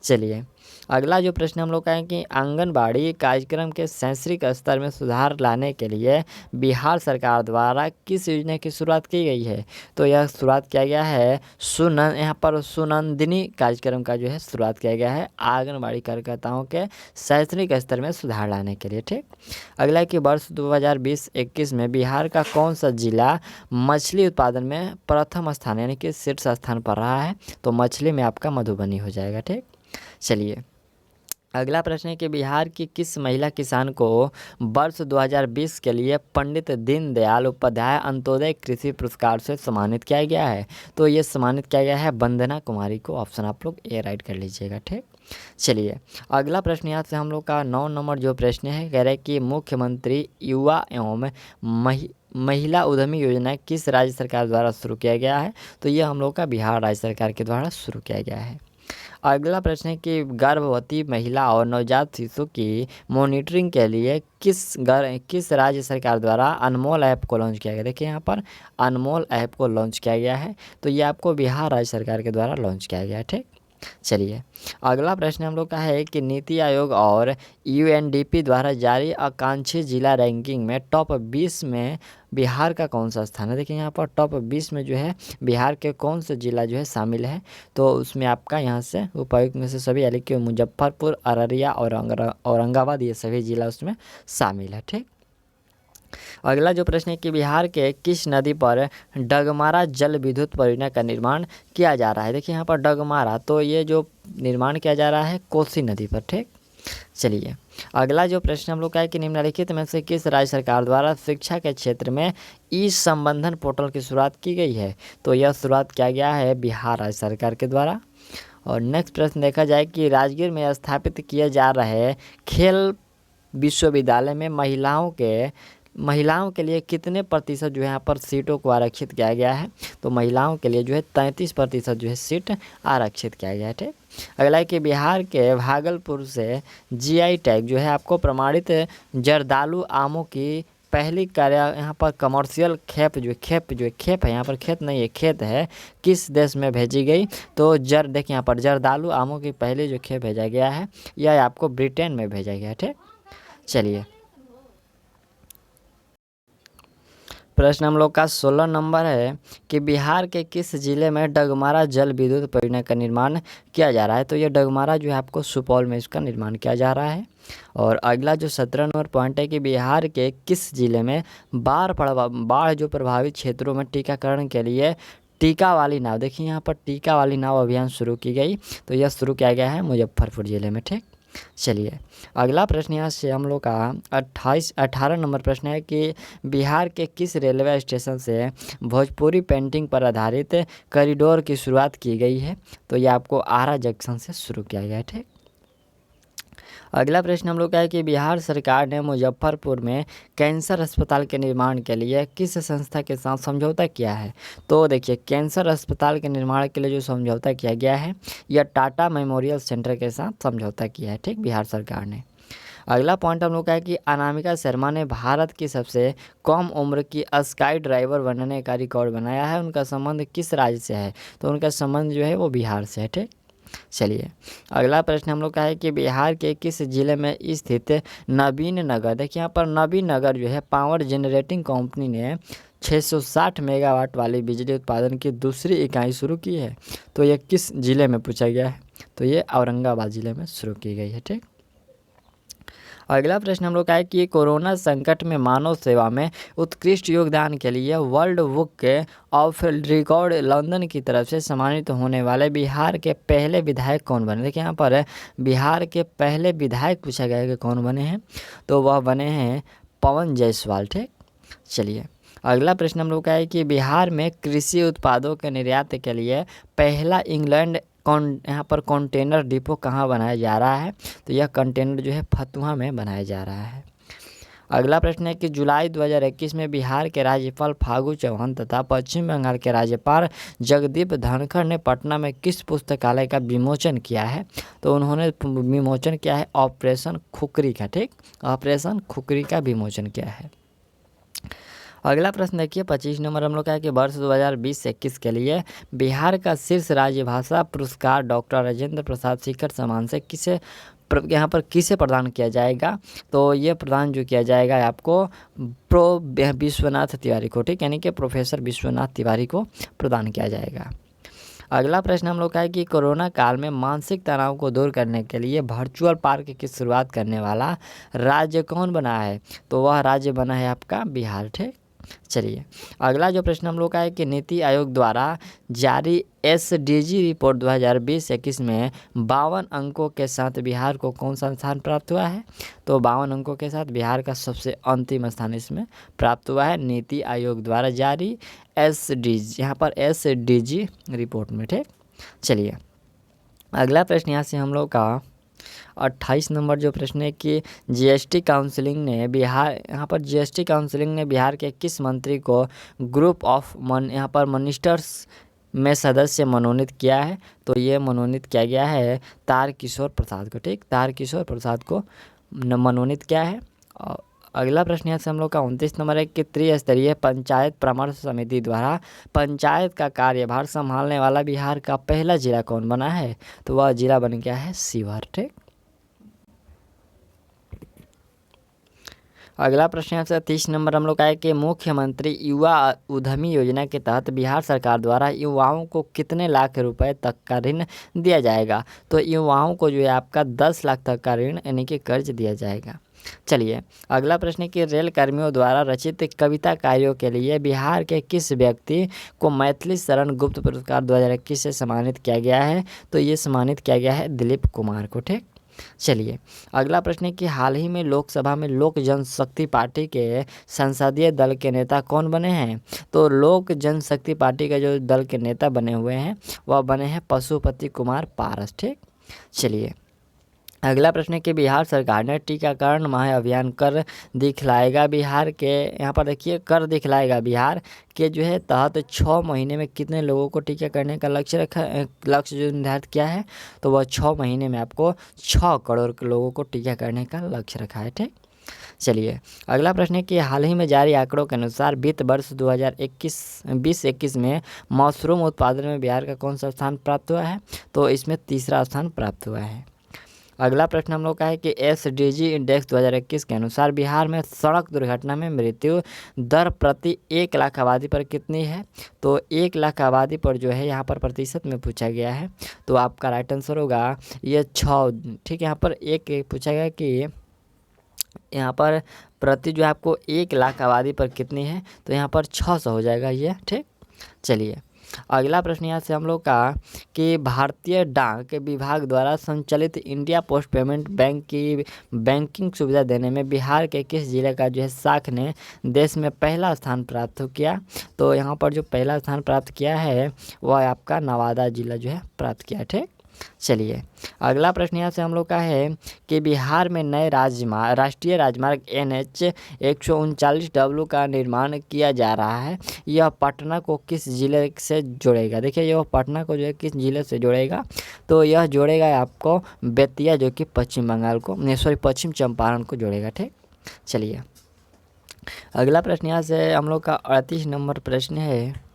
चलिए अगला जो प्रश्न हम लोग का है कि आंगनबाड़ी कार्यक्रम के शैक्षणिक स्तर में सुधार लाने के लिए बिहार सरकार द्वारा किस योजना की शुरुआत की गई है? तो यह शुरुआत किया गया है यहाँ पर सुनंदिनी कार्यक्रम का जो है शुरुआत किया गया है आंगनबाड़ी कार्यकर्ताओं के शैक्षणिक स्तर में सुधार लाने के लिए। ठीक, अगला कि वर्ष 2020-21 में बिहार का कौन सा जिला मछली उत्पादन में प्रथम स्थान यानी कि शीर्ष स्थान पर रहा है? तो मछली में आपका मधुबनी हो जाएगा। ठीक, चलिए अगला प्रश्न है कि बिहार की किस महिला किसान को वर्ष 2020 के लिए पंडित दीनदयाल उपाध्याय अंत्योदय कृषि पुरस्कार से सम्मानित किया गया है? तो ये सम्मानित किया गया है वंदना कुमारी को। ऑप्शन आप लोग ए राइट कर लीजिएगा। ठीक, चलिए अगला प्रश्न यहाँ से हम लोग का 9 नंबर जो प्रश्न है, कह रहे हैं कि मुख्यमंत्री युवा एवं महिला उद्यमी योजना किस राज्य सरकार द्वारा शुरू किया गया है? तो ये हम लोग का बिहार राज्य सरकार के द्वारा शुरू किया गया है। अगला प्रश्न है कि गर्भवती महिला और नवजात शिशु की मॉनिटरिंग के लिए किस राज्य सरकार द्वारा अनमोल ऐप को लॉन्च किया गया? देखिए यहाँ पर अनमोल ऐप को लॉन्च किया गया है, तो ये आपको बिहार राज्य सरकार के द्वारा लॉन्च किया गया है। ठीक, चलिए अगला प्रश्न हम लोग का है कि नीति आयोग और यूएनडीपी द्वारा जारी आकांक्षी जिला रैंकिंग में टॉप 20 में बिहार का कौन सा स्थान है? देखिए यहाँ पर टॉप 20 में जो है बिहार के कौन सा जिला जो है शामिल है? तो उसमें आपका यहाँ से उपायुक्त में से सभी, यानी कि मुजफ्फरपुर, अररिया और औरंगाबाद, ये सभी जिला उसमें शामिल है। ठीक, अगला जो प्रश्न है कि बिहार के किस नदी पर डगमारा जल विद्युत परियोजना का निर्माण किया जा रहा है? देखिए यहाँ पर डगमारा, तो ये जो निर्माण किया जा रहा है कोसी नदी पर। ठीक, चलिए अगला जो प्रश्न हम लोग का है कि निम्नलिखित में से किस राज्य सरकार द्वारा शिक्षा के क्षेत्र में ई संबंधन पोर्टल की शुरुआत की गई है? तो यह शुरुआत किया गया है बिहार राज्य सरकार के द्वारा। और नेक्स्ट प्रश्न देखा जाए कि राजगीर में स्थापित किए जा रहे खेल विश्वविद्यालय में महिलाओं के लिए कितने प्रतिशत जो है यहाँ पर सीटों को आरक्षित किया गया है? तो महिलाओं के लिए जो है 33% जो है सीट आरक्षित किया गया है। ठीक, अगला है कि बिहार के भागलपुर से जीआई टैग जो है आपको प्रमाणित जर्दालू आमों की पहली कार्य यहाँ पर कमर्शियल खेप है, यहाँ पर खेत नहीं है, खेत है, किस देश में भेजी गई? तो देखिए यहाँ पर जर्दालू आमों की पहली जो खेप भेजा गया है यह आपको ब्रिटेन में भेजा गया है। ठीक, चलिए प्रश्न हम लोग का 16 नंबर है कि बिहार के किस जिले में डगमारा जल विद्युत परियोजना का निर्माण किया जा रहा है? तो ये डगमारा जो है आपको सुपौल में इसका निर्माण किया जा रहा है। और अगला जो 17 नंबर पॉइंट है कि बिहार के किस जिले में बाढ़ जो प्रभावित क्षेत्रों में टीकाकरण के लिए टीका वाली नाव, देखिए यहाँ पर टीका वाली नाव अभियान शुरू की गई, तो यह शुरू किया गया है मुजफ्फरपुर जिले में। ठीक, चलिए अगला प्रश्न यहाँ से हम लोग का 18 नंबर प्रश्न है कि बिहार के किस रेलवे स्टेशन से भोजपुरी पेंटिंग पर आधारित कॉरिडोर की शुरुआत की गई है? तो ये आपको आरा जंक्शन से शुरू किया गया है। ठीक, अगला प्रश्न हम लोग का है कि बिहार सरकार ने मुजफ्फरपुर में कैंसर अस्पताल के निर्माण के लिए किस संस्था के साथ समझौता किया है? तो देखिए कैंसर अस्पताल के निर्माण के लिए जो समझौता किया गया है यह टाटा मेमोरियल सेंटर के साथ समझौता किया है। ठीक, बिहार सरकार ने। अगला पॉइंट हम लोग का है कि अनामिका शर्मा ने भारत की सबसे कम उम्र की स्काई ड्राइवर बनने का रिकॉर्ड बनाया है। उनका संबंध किस राज्य से है? तो उनका संबंध जो है वो बिहार से है। ठीक, चलिए अगला प्रश्न हम लोग का है कि बिहार के किस जिले में स्थित नवीन नगर, देखिए यहाँ पर नवीन नगर जो है पावर जनरेटिंग कंपनी ने 660 मेगावाट वाली बिजली उत्पादन की दूसरी इकाई शुरू की है? तो ये किस जिले में पूछा गया है? तो ये औरंगाबाद जिले में शुरू की गई है। ठीक, अगला प्रश्न हम लोग का है कि कोरोना संकट में मानव सेवा में उत्कृष्ट योगदान के लिए world book of record London की तरफ से सम्मानित होने वाले बिहार के पहले विधायक कौन बने? देखिए यहाँ पर बिहार के पहले विधायक पूछा गया है कि कौन बने हैं, तो वह बने हैं पवन जायसवाल। ठीक, चलिए अगला प्रश्न हम लोग का है कि बिहार में कृषि उत्पादों के निर्यात के लिए पहला इंग्लैंड यहाँ पर कंटेनर डिपो कहाँ बनाया जा रहा है? तो यह कंटेनर जो है फतुहा में बनाया जा रहा है। अगला प्रश्न है कि जुलाई 2021 में बिहार के राज्यपाल फागू चौहान तथा पश्चिम बंगाल के राज्यपाल जगदीप धनखड़ ने पटना में किस पुस्तकालय का विमोचन किया है? तो उन्होंने विमोचन किया है ऑपरेशन खुकरी का। ठीक, ऑपरेशन खुकरी का विमोचन किया है। अगला प्रश्न देखिए 25 नंबर हम लोग का है कि वर्ष 2020-21 के लिए बिहार का शीर्ष राज्य भाषा पुरस्कार डॉक्टर राजेंद्र प्रसाद शिखर सम्मान से यहाँ पर किसे प्रदान किया जाएगा? तो ये प्रदान जो किया जाएगा आपको विश्वनाथ तिवारी को। ठीक, यानी कि प्रोफेसर विश्वनाथ तिवारी को प्रदान किया जाएगा। अगला प्रश्न हम लोग का है कि कोरोना काल में मानसिक तनाव को दूर करने के लिए वर्चुअल पार्क की शुरुआत करने वाला राज्य कौन बना है? तो वह राज्य बना है आपका बिहार। ठीक, चलिए अगला जो प्रश्न हम लोग का है कि नीति आयोग द्वारा जारी SDG रिपोर्ट 2020-21 में 52 अंकों के साथ बिहार को कौन सा स्थान प्राप्त हुआ है? तो 52 अंकों के साथ बिहार का सबसे अंतिम स्थान इसमें प्राप्त हुआ है नीति आयोग द्वारा जारी SDG, यहाँ पर SDG रिपोर्ट में। ठीक, चलिए अगला प्रश्न यहाँ से हम लोग का 28 नंबर जो प्रश्न है कि GST काउंसिलिंग ने बिहार, यहाँ पर GST काउंसिलिंग ने बिहार के किस मंत्री को ग्रुप ऑफ यहाँ पर मिनिस्टर्स में सदस्य मनोनीत किया है? तो ये मनोनीत किया गया है तारकिशोर प्रसाद को। ठीक, तारकिशोर प्रसाद को मनोनीत किया है। और अगला प्रश्न यहाँ से हम लोग का 29 नंबर है कि त्रिस्तरीय पंचायत परामर्श समिति द्वारा पंचायत का कार्यभार संभालने वाला बिहार का पहला जिला कौन बना है? तो वह जिला बन गया है शिवहर। ठीक, अगला प्रश्न यहाँ से 30 नंबर हम लोग का है कि मुख्यमंत्री युवा उद्यमी योजना के तहत बिहार सरकार द्वारा युवाओं को कितने लाख रुपए तक का ऋण दिया जाएगा? तो युवाओं को जो है आपका 10 लाख तक का ऋण यानी कि कर्ज दिया जाएगा। चलिए अगला प्रश्न है कि रेल कर्मियों द्वारा रचित कविता कार्यों के लिए बिहार के किस व्यक्ति को मैथिली शरण गुप्त पुरस्कार 2021 से सम्मानित किया गया है? तो ये सम्मानित किया गया है दिलीप कुमार को। ठीक, चलिए अगला प्रश्न है कि हाल ही में लोकसभा में लोक जनशक्ति पार्टी के संसदीय दल के नेता कौन बने हैं? तो लोक जनशक्ति पार्टी का जो दल के नेता बने हुए हैं वह बने हैं पशुपति कुमार पारस। ठीक, चलिए अगला प्रश्न है कि बिहार सरकार ने टीकाकरण माह अभियान कर दिखलाएगा बिहार के, यहाँ पर देखिए कर दिखलाएगा बिहार के जो है तहत 6 महीने में कितने लोगों को टीका करने का लक्ष्य जो निर्धारित किया है? तो वह 6 महीने में आपको 6 करोड़ लोगों को टीका करने का लक्ष्य रखा है। ठीक, चलिए अगला प्रश्न है कि हाल ही में जारी आंकड़ों के अनुसार वित्त वर्ष 2021 में मशरूम उत्पादन में बिहार का कौन सा स्थान प्राप्त हुआ है? तो इसमें तीसरा स्थान प्राप्त हुआ है। अगला प्रश्न हम लोग का है कि SDG इंडेक्स 2021 के अनुसार बिहार में सड़क दुर्घटना में मृत्यु दर प्रति 1 लाख आबादी पर कितनी है? तो 1 लाख आबादी पर जो है यहाँ पर प्रतिशत में पूछा गया है, तो आपका राइट आंसर होगा ये 6। ठीक है, यहाँ पर एक पूछा गया कि यहाँ पर प्रति जो है आपको 1 लाख आबादी पर कितनी है? तो यहाँ पर 600 हो जाएगा ये। ठीक, चलिए अगला प्रश्न यहाँ से हम लोग का कि भारतीय डाक विभाग द्वारा संचालित इंडिया पोस्ट पेमेंट बैंक की बैंकिंग सुविधा देने में बिहार के किस जिले का जो है शाख ने देश में पहला स्थान प्राप्त किया? तो यहाँ पर जो पहला स्थान प्राप्त किया है वह आपका नवादा जिला जो है प्राप्त किया। ठीक, चलिए अगला प्रश्न यहाँ से हम लोग का है कि बिहार में नए राष्ट्रीय राजमार्ग NH 139W का निर्माण किया जा रहा है। यह पटना को किस जिले से जोड़ेगा? देखिए यह पटना को जो है किस जिले से जोड़ेगा? तो यह जोड़ेगा आपको बेतिया जो कि पश्चिम बंगाल को, पश्चिम चंपारण को जोड़ेगा। ठीक, चलिए अगला प्रश्न यहाँ से हम लोग का 38 नंबर प्रश्न है।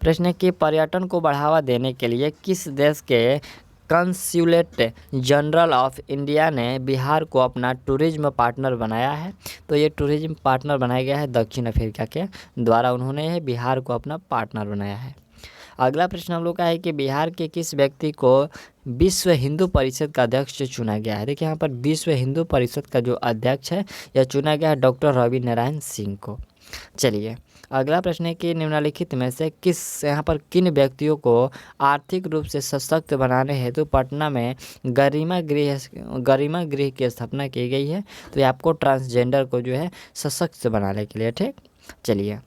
प्रश्न है कि पर्यटन को बढ़ावा देने के लिए किस देश के कंसुलेट जनरल ऑफ इंडिया ने बिहार को अपना टूरिज्म पार्टनर बनाया है? तो ये टूरिज्म पार्टनर बनाया गया है दक्षिण अफ्रीका के द्वारा, उन्होंने बिहार को अपना पार्टनर बनाया है। अगला प्रश्न हम लोग का है कि बिहार के किस व्यक्ति को विश्व हिंदू परिषद का अध्यक्ष चुना गया है? देखिए यहाँ पर विश्व हिंदू परिषद का जो अध्यक्ष है यह चुना गया है डॉक्टर रवि नारायण सिंह को। चलिए अगला प्रश्न है कि निम्नलिखित में से यहाँ पर किन व्यक्तियों को आर्थिक रूप से सशक्त बनाने हेतु पटना में गरिमा गृह की स्थापना की गई है? तो ये आपको ट्रांसजेंडर को जो है सशक्त बनाने के लिए। ठीक, चलिए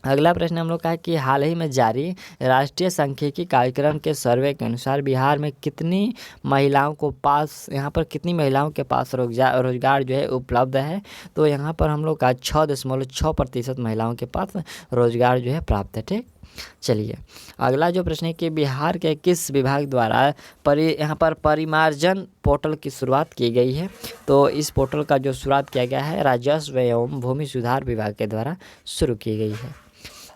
अगला प्रश्न हम लोग का है कि हाल ही में जारी राष्ट्रीय सांख्यिकी कार्यक्रम के सर्वे के अनुसार बिहार में कितनी महिलाओं कितनी महिलाओं के पास रोजगार जो है उपलब्ध है? तो यहाँ पर हम लोग का 6.6% महिलाओं के पास रोजगार जो है प्राप्त है। ठीक, चलिए अगला जो प्रश्न है कि बिहार के किस विभाग द्वारा यहाँ पर परिमार्जन पोर्टल की शुरुआत की गई है? तो इस पोर्टल का जो शुरुआत किया गया है राजस्व एवं भूमि सुधार विभाग के द्वारा शुरू की गई है।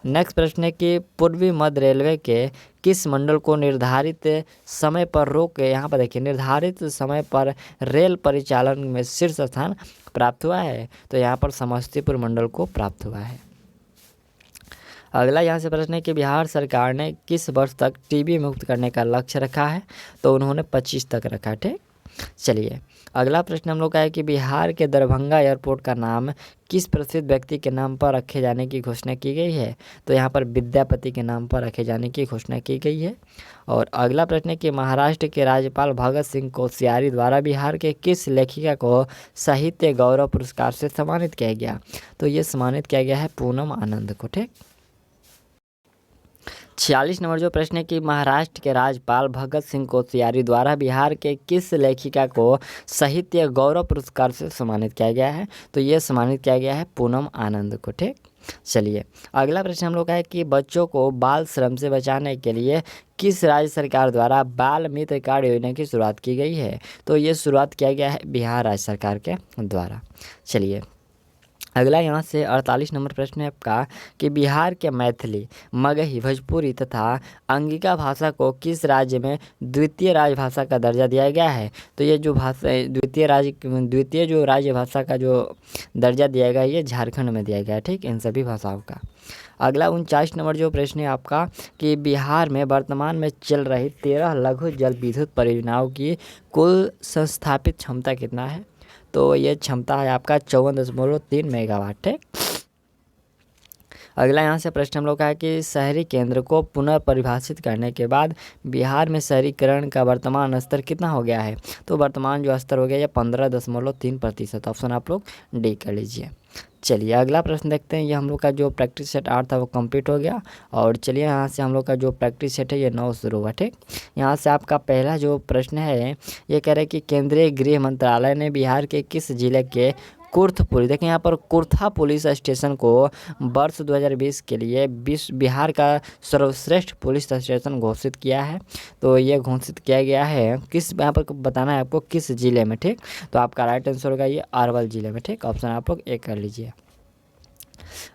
नेक्स्ट प्रश्न है कि पूर्वी मध्य रेलवे के किस मंडल को निर्धारित समय पर यहाँ पर देखिए निर्धारित समय पर रेल परिचालन में शीर्ष स्थान प्राप्त हुआ है? तो यहाँ पर समस्तीपुर मंडल को प्राप्त हुआ है। अगला यहाँ से प्रश्न है कि बिहार सरकार ने किस वर्ष तक टीबी मुक्त करने का लक्ष्य रखा है? तो उन्होंने 25 तक रखा है। ठीक, चलिए अगला प्रश्न हम लोग का है कि बिहार के दरभंगा एयरपोर्ट का नाम किस प्रसिद्ध व्यक्ति के नाम पर रखे जाने की घोषणा की गई है? तो यहाँ पर विद्यापति के नाम पर रखे जाने की घोषणा की गई है। और अगला प्रश्न है कि महाराष्ट्र के राज्यपाल भगत सिंह कोश्यारी द्वारा बिहार के किस लेखिका को साहित्य गौरव पुरस्कार से सम्मानित किया गया? तो ये सम्मानित किया गया है पूनम आनंद को। ठीक, 46 नंबर जो प्रश्न है कि महाराष्ट्र के राज्यपाल भगत सिंह कोश्यारी द्वारा बिहार के किस लेखिका को साहित्य गौरव पुरस्कार से सम्मानित किया गया है? तो ये सम्मानित किया गया है पूनम आनंद को। ठीक, चलिए अगला प्रश्न हम लोग का है कि बच्चों को बाल श्रम से बचाने के लिए किस राज्य सरकार द्वारा बाल मित्र कार्ड योजना की शुरुआत की गई है? तो ये शुरुआत किया गया है बिहार राज्य सरकार के द्वारा। चलिए अगला यहाँ से 48 नंबर प्रश्न है आपका कि बिहार के मैथिली, मगही, भोजपुरी तथा अंगिका भाषा को किस राज्य में द्वितीय राजभाषा का दर्जा दिया गया है? तो ये जो भाषा द्वितीय जो राज्य भाषा का जो दर्जा दिया गया है ये झारखंड में दिया गया है। ठीक, इन सभी भाषाओं का। अगला 49 नंबर जो प्रश्न है आपका कि बिहार में वर्तमान में चल रही 13 लघु जल विद्युत परियोजनाओं की कुल संस्थापित क्षमता कितना है? तो ये क्षमता है आपका 54.3 मेगावाट। है। अगला यहाँ से प्रश्न हम लोग का है कि शहरी केंद्र को पुनर्परिभाषित करने के बाद बिहार में शहरीकरण का वर्तमान स्तर कितना हो गया है? तो वर्तमान जो स्तर हो गया ये 15.3%। ऑप्शन आप लोग डी कर लीजिए। चलिए अगला प्रश्न देखते हैं। ये हम लोग का जो प्रैक्टिस सेट 8 था वो कंप्लीट हो गया। और चलिए यहाँ से हम लोग का जो प्रैक्टिस सेट है ये 9 शुरू हुआ। ठीक, यहाँ से आपका पहला जो प्रश्न है ये कह रहे हैं कि केंद्रीय गृह मंत्रालय ने बिहार के किस जिले के कुर्थ पुलिस, देखिए यहाँ पर कुर्था पुलिस स्टेशन को वर्ष 2020 के लिए बिहार का सर्वश्रेष्ठ पुलिस स्टेशन घोषित किया है। तो ये घोषित किया गया है किस, यहाँ पर बताना है आपको किस जिले में। ठीक, तो आपका राइट आंसर होगा ये अरवल जिले में। ठीक, ऑप्शन आप लोग ए कर लीजिए।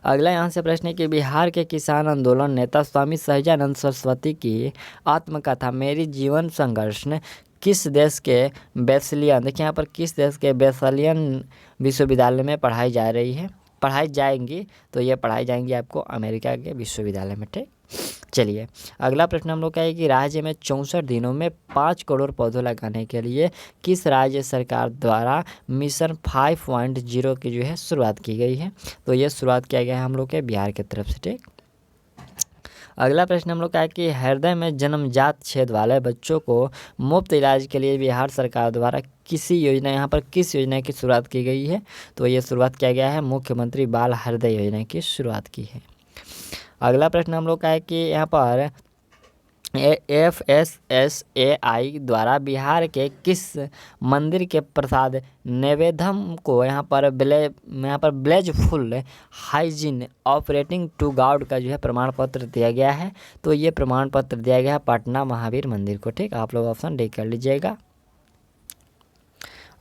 अगला यहाँ से प्रश्न है कि बिहार के किसान आंदोलन नेता स्वामी सहजानंद सरस्वती की आत्मकथा मेरी जीवन संघर्ष ने किस देश के बेसिलियन, देखिए यहाँ पर किस देश के बेसिलियन विश्वविद्यालय में पढ़ाई जाएंगी? तो ये पढ़ाई जाएंगी आपको अमेरिका के विश्वविद्यालय में। ठीक, चलिए अगला प्रश्न हम लोग का है कि राज्य में 64 दिनों में 5 करोड़ पौधे लगाने के लिए किस राज्य सरकार द्वारा मिशन 5.0 की जो है शुरुआत की गई है? तो ये शुरुआत किया गया है हम लोग के बिहार की तरफ से। ठीक, अगला प्रश्न हम लोग का है कि हृदय में जन्मजात छेद वाले बच्चों को मुफ्त इलाज के लिए बिहार सरकार द्वारा किस योजना की शुरुआत की गई है? तो ये शुरुआत किया गया है मुख्यमंत्री बाल हृदय योजना की शुरुआत की है। अगला प्रश्न हम लोग का है कि यहाँ पर FSSAI द्वारा बिहार के किस मंदिर के प्रसाद नैवेद्यम को यहाँ पर ब्लेजफुल हाइजीन ऑपरेटिंग टू गॉड का जो है प्रमाण पत्र दिया गया है? तो ये प्रमाण पत्र दिया गया है पटना महावीर मंदिर को। ठीक, आप लोग ऑप्शन डी कर लीजिएगा।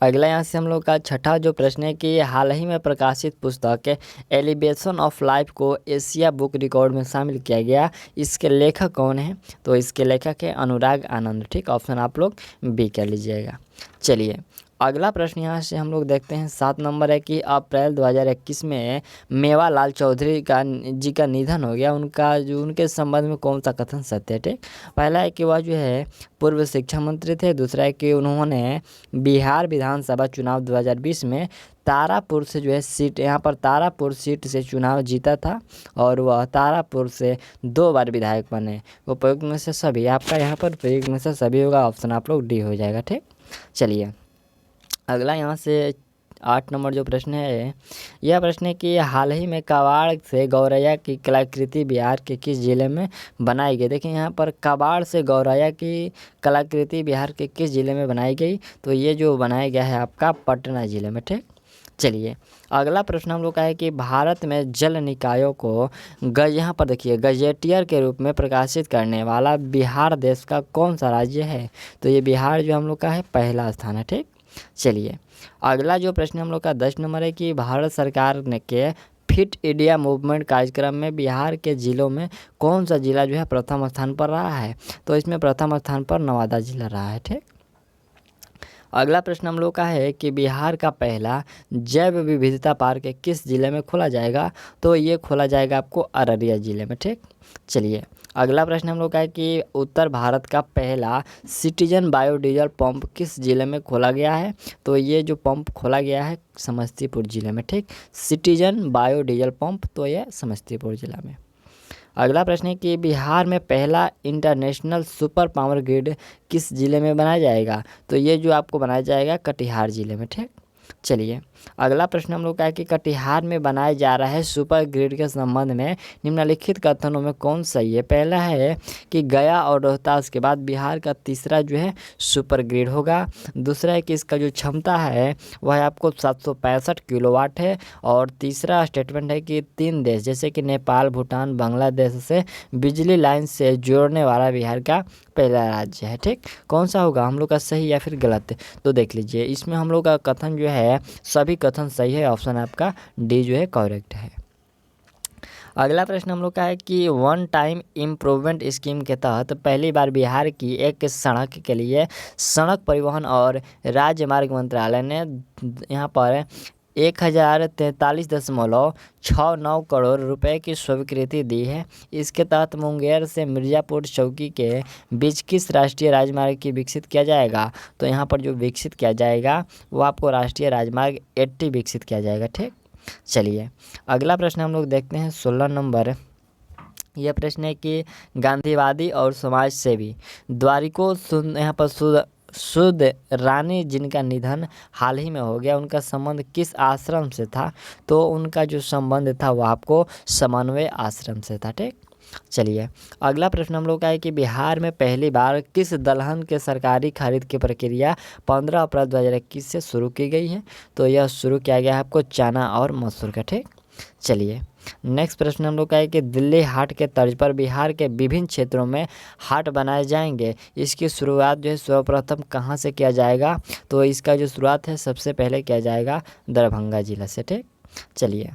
अगला यहाँ से हम लोग का छठा जो प्रश्न है कि हाल ही में प्रकाशित पुस्तक एलिवेशन ऑफ लाइफ को एशिया बुक रिकॉर्ड में शामिल किया गया, इसके लेखक कौन है? तो इसके लेखक है अनुराग आनंद। ठीक, ऑप्शन आप लोग बी कर लीजिएगा। चलिए अगला प्रश्न यहाँ से हम लोग देखते हैं 7 नंबर है कि अप्रैल 2021 में मेवालाल चौधरी जी का निधन हो गया, उनके संबंध में कौन सा कथन सत्य है? ठीक, पहला है कि वह जो है पूर्व शिक्षा मंत्री थे, दूसरा है कि उन्होंने बिहार विधानसभा चुनाव 2020 में तारापुर से जो है सीट, यहाँ पर तारापुर सीट से चुनाव जीता था और वह तारापुर से 2 बार विधायक बने। वो प्रयुक्त में से सभी, आपका यहाँ पर प्रयुक्त में से सभी होगा, ऑप्शन आप लोग डी हो जाएगा। ठीक, चलिए अगला यहाँ से 8 नंबर जो प्रश्न है यह प्रश्न है कि हाल ही में कबाड़ से गौरैया की कलाकृति बिहार के किस जिले में बनाई गई? देखिए यहाँ पर कबाड़ से गौरैया की कलाकृति बिहार के किस जिले में बनाई गई? तो ये जो बनाया गया है आपका पटना जिले में। ठीक, चलिए अगला प्रश्न हम लोग का है कि भारत में जल निकायों को यहाँ पर देखिए गजेटियर के रूप में प्रकाशित करने वाला बिहार देश का कौन सा राज्य है? तो ये बिहार जो हम लोग का है पहला स्थान है। ठीक, चलिए अगला जो प्रश्न हम लोग का 10 नंबर है कि भारत सरकार ने के फिट इंडिया मूवमेंट कार्यक्रम में बिहार के जिलों में कौन सा जिला जो है प्रथम स्थान पर रहा है? तो इसमें प्रथम स्थान पर नवादा जिला रहा है। ठीक, अगला प्रश्न हम लोग का है कि बिहार का पहला जैव विविधता पार्क किस जिले में खोला जाएगा? तो ये खोला जाएगा आपको अररिया जिले में। ठीक, चलिए अगला प्रश्न हम लोग का है कि उत्तर भारत का पहला सिटीजन बायोडीजल पंप किस जिले में खोला गया है? तो ये जो पंप खोला गया है समस्तीपुर जिले में। ठीक, सिटीजन बायोडीजल पंप तो ये समस्तीपुर जिला में। अगला प्रश्न है कि बिहार में पहला इंटरनेशनल सुपर पावर ग्रिड किस जिले में बनाया जाएगा? तो ये जो आपको बनाया जाएगा कटिहार जिले में। ठीक, चलिए अगला प्रश्न हम लोग का है कि कटिहार में बनाया जा रहा है सुपर ग्रिड के संबंध में निम्नलिखित कथनों में कौन सही है? पहला है कि गया और रोहतास के बाद बिहार का तीसरा जो है सुपर ग्रिड होगा। दूसरा है कि इसका जो क्षमता है वह आपको 765 किलोवाट है। और तीसरा स्टेटमेंट है कि 3 देश जैसे कि नेपाल, भूटान, बांग्लादेश से बिजली लाइन से जोड़ने वाला बिहार का पहला राज्य है। ठीक, कौन सा होगा हम लोग का सही या फिर गलत? तो देख लीजिए इसमें हम लोग का कथन जो है सभी कथन सही है। ऑप्शन आपका डी जो है करेक्ट है। अगला प्रश्न हम लोग का है कि वन टाइम इम्प्रूवमेंट स्कीम के तहत पहली बार बिहार की एक सड़क के लिए सड़क परिवहन और राजमार्ग मंत्रालय ने यहाँ पर 1043.69 करोड़ रुपए की स्वीकृति दी है। इसके तहत मुंगेर से मिर्ज़ापुर चौकी के बीच किस राष्ट्रीय राजमार्ग की विकसित किया जाएगा? तो यहाँ पर जो विकसित किया जाएगा वो आपको राष्ट्रीय राजमार्ग 80 विकसित किया जाएगा। ठीक, चलिए अगला प्रश्न हम लोग देखते हैं 16 नंबर। यह प्रश्न है कि गांधीवादी और समाज सेवी द्वारिको यहाँ पर शुद्ध रानी जिनका निधन हाल ही में हो गया उनका संबंध किस आश्रम से था? तो उनका जो संबंध था वो आपको समन्वय आश्रम से था। ठीक, चलिए अगला प्रश्न हम लोग का है कि बिहार में पहली बार किस दलहन के सरकारी खरीद की प्रक्रिया 15 अप्रैल 2021 से शुरू की गई है? तो यह शुरू किया गया है आपको चना और मसूर का। ठीक, चलिए नेक्स्ट प्रश्न हम लोग का है कि दिल्ली हाट के तर्ज पर बिहार के विभिन्न क्षेत्रों में हाट बनाए जाएंगे। इसकी शुरुआत जो है सर्वप्रथम कहाँ से किया जाएगा? तो इसका जो शुरुआत है सबसे पहले किया जाएगा दरभंगा जिला से। ठीक, चलिए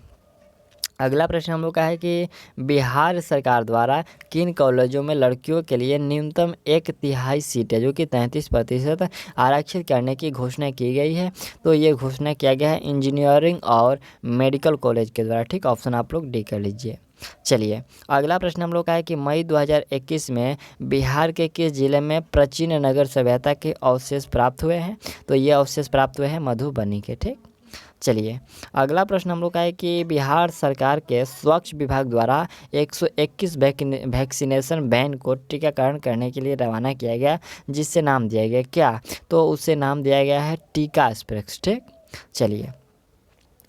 अगला प्रश्न हम लोग का है कि बिहार सरकार द्वारा किन कॉलेजों में लड़कियों के लिए न्यूनतम 1/3 सीटें जो कि 33% आरक्षित करने की घोषणा की गई है? तो ये घोषणा किया गया है इंजीनियरिंग और मेडिकल कॉलेज के द्वारा। ठीक, ऑप्शन आप लोग डी कर लीजिए। चलिए अगला प्रश्न हम लोग का है कि मई 2021 में बिहार के किस जिले में प्राचीन नगर सभ्यता के अवशेष प्राप्त हुए हैं? तो ये अवशेष प्राप्त हुए हैं मधुबनी के। ठीक, चलिए अगला प्रश्न हम लोग का है कि बिहार सरकार के स्वास्थ्य विभाग द्वारा 121 वैक्सीनेशन वैन को टीकाकरण करने के लिए रवाना किया गया जिससे नाम दिया गया क्या? तो उससे नाम दिया गया है टीका एक्सप्रेस। ठीक, चलिए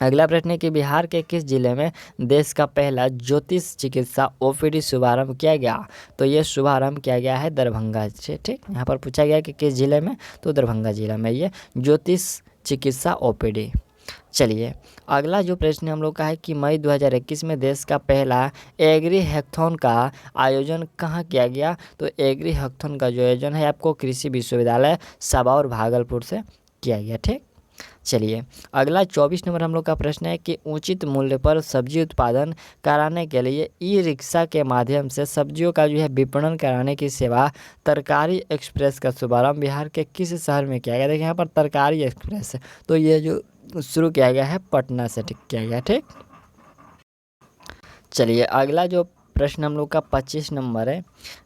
अगला प्रश्न है कि बिहार के किस जिले में देश का पहला ज्योतिष चिकित्सा ओपीडी शुभारंभ किया गया? तो ये शुभारंभ किया गया है दरभंगा से। ठीक, यहाँ पर पूछा गया कि किस जिले में? तो दरभंगा जिला में ये ज्योतिष चिकित्सा ओपीडी। चलिए अगला जो प्रश्न हम लोग का है कि मई 2021 में देश का पहला एग्री हैकाथॉन का आयोजन कहाँ किया गया? तो एग्री हैकाथॉन का जो आयोजन है आपको कृषि विश्वविद्यालय साबाउर भागलपुर से किया गया। ठीक, चलिए अगला 24 नंबर हम लोग का प्रश्न है कि उचित मूल्य पर सब्जी उत्पादन कराने के लिए ई रिक्शा के माध्यम से सब्जियों का जो है विपणन कराने की सेवा तरकारी एक्सप्रेस का शुभारंभ बिहार के किस शहर में किया गया? देखिए यहाँ पर तरकारी एक्सप्रेस है तो ये जो शुरू किया गया है पटना से ठीक किया गया। ठीक, चलिए अगला जो प्रश्न हम लोग का 25 नंबर है।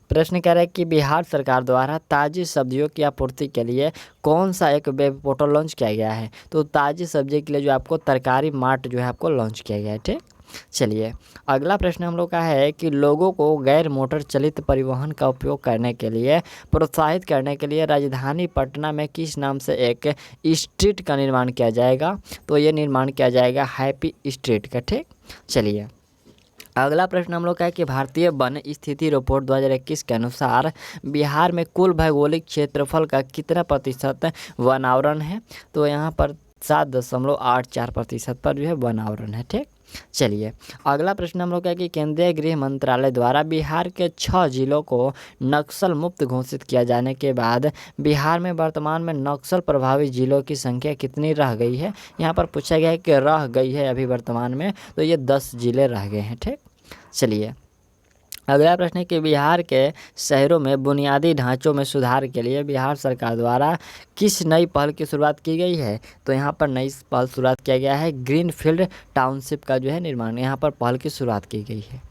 प्रश्न कह रहा है कि बिहार सरकार द्वारा ताज़ी सब्जियों की आपूर्ति के लिए कौन सा एक वेब पोर्टल लॉन्च किया गया है? तो ताज़ी सब्जी के लिए जो आपको तरकारी मार्ट जो है आपको लॉन्च किया गया है। ठीक, चलिए अगला प्रश्न हम लोग का है कि लोगों को गैर मोटर चलित परिवहन का उपयोग करने के लिए प्रोत्साहित करने के लिए राजधानी पटना में किस नाम से एक स्ट्रीट का निर्माण किया जाएगा? तो ये निर्माण किया जाएगा हैप्पी स्ट्रीट का। ठीक, चलिए अगला प्रश्न हम लोग का है कि भारतीय वन स्थिति रिपोर्ट 2021 के अनुसार बिहार में कुल भौगोलिक क्षेत्रफल का कितना प्रतिशत वनावरण है? तो यहाँ पर 7.84% पर जो है वनावरण है। ठीक, चलिए अगला प्रश्न हम लोग का है कि केंद्रीय गृह मंत्रालय द्वारा बिहार के 6 जिलों को नक्सल मुक्त घोषित किया जाने के बाद बिहार में वर्तमान में नक्सल प्रभावित जिलों की संख्या कितनी रह गई है? यहाँ पर पूछा गया है कि रह गई है अभी वर्तमान में, तो ये 10 जिले रह गए हैं। ठीक, चलिए अगला प्रश्न है कि बिहार के शहरों में बुनियादी ढांचों में सुधार के लिए बिहार सरकार द्वारा किस नई पहल की शुरुआत की गई है। तो यहाँ पर नई पहल शुरुआत किया गया है ग्रीनफील्ड टाउनशिप का जो है निर्माण, यहाँ पर पहल की शुरुआत की गई है।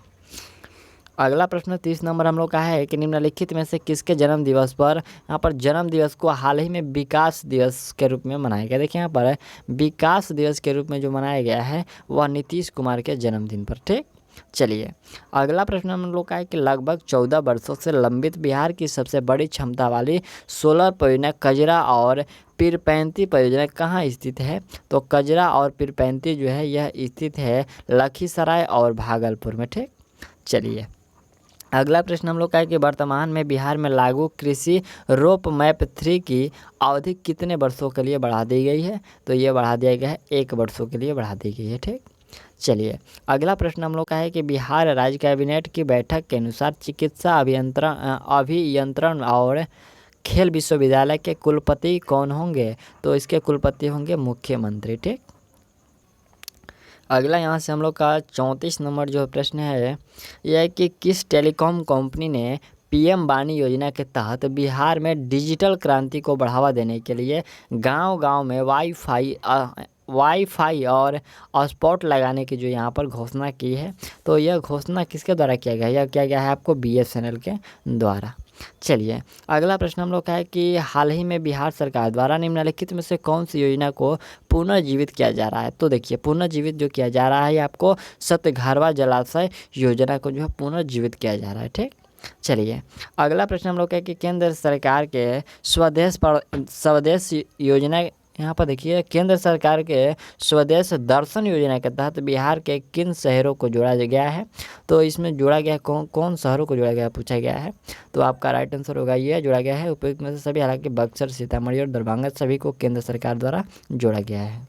अगला प्रश्न 30 नंबर हम लोग का है कि निम्नलिखित में से किसके जन्म दिवस पर, यहाँ पर जन्म दिवस को हाल ही में विकास दिवस के रूप में मनाया गया। देखिए यहाँ पर विकास दिवस के रूप में जो मनाया गया है वह नीतीश कुमार के जन्मदिन पर। ठीक, चलिए अगला प्रश्न हम लोग का है कि लगभग 14 वर्षों से लंबित बिहार की सबसे बड़ी क्षमता वाली सोलर परियोजना कजरा और पीरपैंती परियोजना कहाँ स्थित है। तो कजरा और पीरपैंती जो है यह स्थित है लखीसराय और भागलपुर में। ठीक, चलिए अगला प्रश्न हम लोग का है कि वर्तमान में बिहार में लागू कृषि रोप मैप 3 की अवधि कितने वर्षों के लिए बढ़ा दी गई है। तो ये बढ़ा दिया गया है 1 वर्षों के लिए बढ़ा दी गई है। ठीक, चलिए अगला प्रश्न हम लोग का है कि बिहार राज्य कैबिनेट की बैठक के अनुसार चिकित्सा अभियंत्रण और खेल विश्वविद्यालय के कुलपति कौन होंगे। तो इसके कुलपति होंगे मुख्यमंत्री। ठीक, अगला यहाँ से हम लोग का 34 नंबर जो प्रश्न है यह है कि किस टेलीकॉम कंपनी ने पीएम वाणी योजना के तहत बिहार में डिजिटल क्रांति को बढ़ावा देने के लिए गांव-गांव में वाईफाई और हॉटस्पॉट लगाने की जो यहाँ पर घोषणा की है। तो यह घोषणा किसके द्वारा किया गया है, यह किया गया है आपको बीएसएनएल के द्वारा। चलिए अगला प्रश्न हम लोग का है कि हाल ही में बिहार सरकार द्वारा निम्नलिखित में से कौन सी योजना को पुनर्जीवित किया जा रहा है। तो देखिए पुनर्जीवित जो किया जा रहा है आपको सतघरवा जलाशय योजना को जो है पुनर्जीवित किया जा रहा है। ठीक, चलिए अगला प्रश्न हम लोग का है कि केंद्र सरकार के स्वदेश योजना, यहाँ पर देखिए केंद्र सरकार के स्वदेश दर्शन योजना के तहत बिहार के किन शहरों को जोड़ा गया है। तो इसमें जोड़ा गया कौन शहरों को जोड़ा गया पूछा गया है। तो आपका राइट आंसर होगा ये जोड़ा गया है उपयुक्त में से सभी, हालांकि बक्सर, सीतामढ़ी और दरभंगा सभी को केंद्र सरकार द्वारा जोड़ा गया है।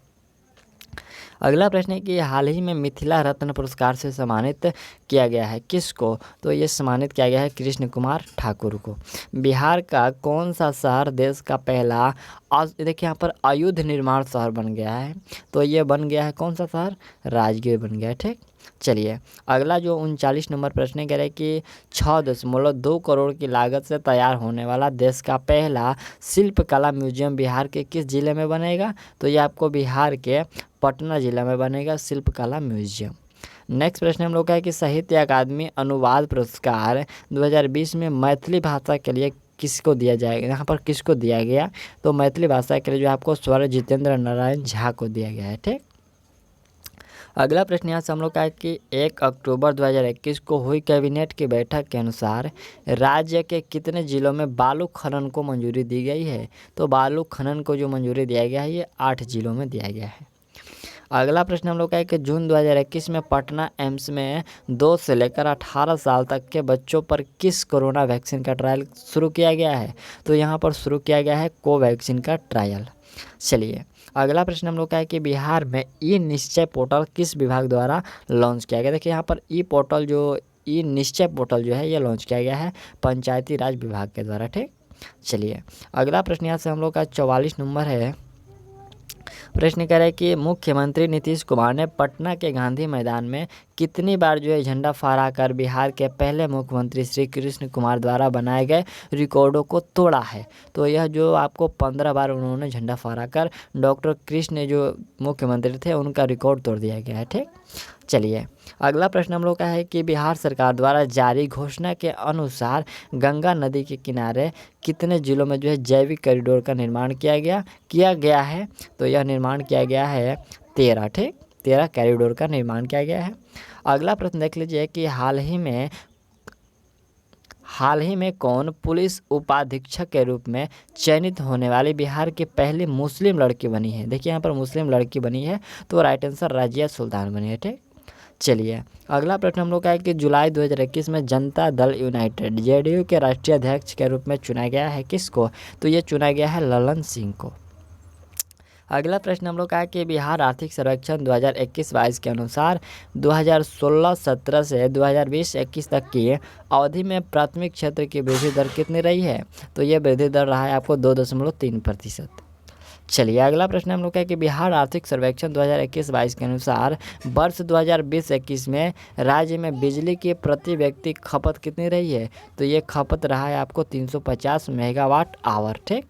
अगला प्रश्न है कि हाल ही में मिथिला रत्न पुरस्कार से सम्मानित किया गया है किसको। तो ये सम्मानित किया गया है कृष्ण कुमार ठाकुर को। बिहार का कौन सा शहर देश का पहला देखिए यहाँ पर आयुध निर्माण शहर बन गया है। तो ये बन गया है कौन सा शहर, राजगीर बन गया है। ठीक, चलिए अगला जो 39 नंबर प्रश्न कह रहे हैं कि 6.2 करोड़ की लागत से तैयार होने वाला देश का पहला शिल्पकला म्यूजियम बिहार के किस जिले में बनेगा। तो ये आपको बिहार के पटना जिला में बनेगा शिल्पकला म्यूजियम। नेक्स्ट प्रश्न हम लोग का है कि साहित्य अकादमी अनुवाद पुरस्कार 2020 में मैथिली भाषा के लिए किसको दिया जाएगा, यहाँ पर किसको दिया गया। तो मैथिली भाषा के लिए जो आपको स्वर जितेंद्र नारायण झा को दिया गया है। ठीक, अगला प्रश्न यहाँ से हम लोग का है कि 1 अक्टूबर 2021 को हुई कैबिनेट की बैठक के अनुसार राज्य के कितने जिलों में बालू खनन को मंजूरी दी गई है। तो बालू खनन को जो मंजूरी दिया गया है ये 8 जिलों में दिया गया है। अगला प्रश्न हम लोग का है कि जून 2021 में पटना एम्स में 2 से लेकर 18 साल तक के बच्चों पर किस कोरोना वैक्सीन का ट्रायल शुरू किया गया है। तो यहाँ पर शुरू किया गया है कोवैक्सीन का ट्रायल। चलिए अगला प्रश्न हम लोग का है कि बिहार में ई निश्चय पोर्टल किस विभाग द्वारा लॉन्च किया गया। देखिए यहाँ पर ई निश्चय पोर्टल जो है ये लॉन्च किया गया है पंचायती राज विभाग के द्वारा। ठीक, चलिए अगला प्रश्न यहाँ से हम लोग का 44 नंबर है। प्रश्न कह रहा है कि मुख्यमंत्री नीतीश कुमार ने पटना के गांधी मैदान में कितनी बार जो है झंडा फहराकर बिहार के पहले मुख्यमंत्री श्री कृष्ण कुमार द्वारा बनाए गए रिकॉर्डों को तोड़ा है। तो यह जो आपको 15 बार उन्होंने झंडा फहराकर डॉक्टर कृष्ण जो मुख्यमंत्री थे उनका रिकॉर्ड तोड़ दिया गया है। ठीक, चलिए अगला प्रश्न हम लोग का है कि बिहार सरकार द्वारा जारी घोषणा के अनुसार गंगा नदी के किनारे कितने जिलों में जो है जैविक कॉरिडोर का निर्माण किया गया है। तो यह निर्माण किया गया है 13। ठीक, 13 कॉरिडोर का निर्माण किया गया है। अगला प्रश्न देख लीजिए कि हाल ही में कौन पुलिस उपाधीक्षक के रूप में चयनित होने वाली बिहार की पहली मुस्लिम लड़की बनी है। देखिए यहाँ पर मुस्लिम लड़की बनी है तो राइट आंसर रजिया सुल्तान बनी है। ठीक, चलिए अगला प्रश्न हम लोग का है कि जुलाई 2021 में जनता दल यूनाइटेड जेडीयू के राष्ट्रीय अध्यक्ष के रूप में चुना गया है किसको। तो ये चुना गया है ललन सिंह को। अगला प्रश्न हम लोग का है कि बिहार आर्थिक सर्वेक्षण 2021-22 के अनुसार 2016-17 से 2020-21 तक की अवधि में प्राथमिक क्षेत्र की वृद्धि दर कितनी रही है। तो ये वृद्धि दर रहा है आपको 2.3%। चलिए अगला प्रश्न हम लोग का है कि बिहार आर्थिक सर्वेक्षण 2021-22 के अनुसार वर्ष 2020-21 में राज्य में बिजली की प्रति व्यक्ति खपत कितनी रही है? तो ये खपत रहा है आपको 350 मेगावाट आवर। ठीक,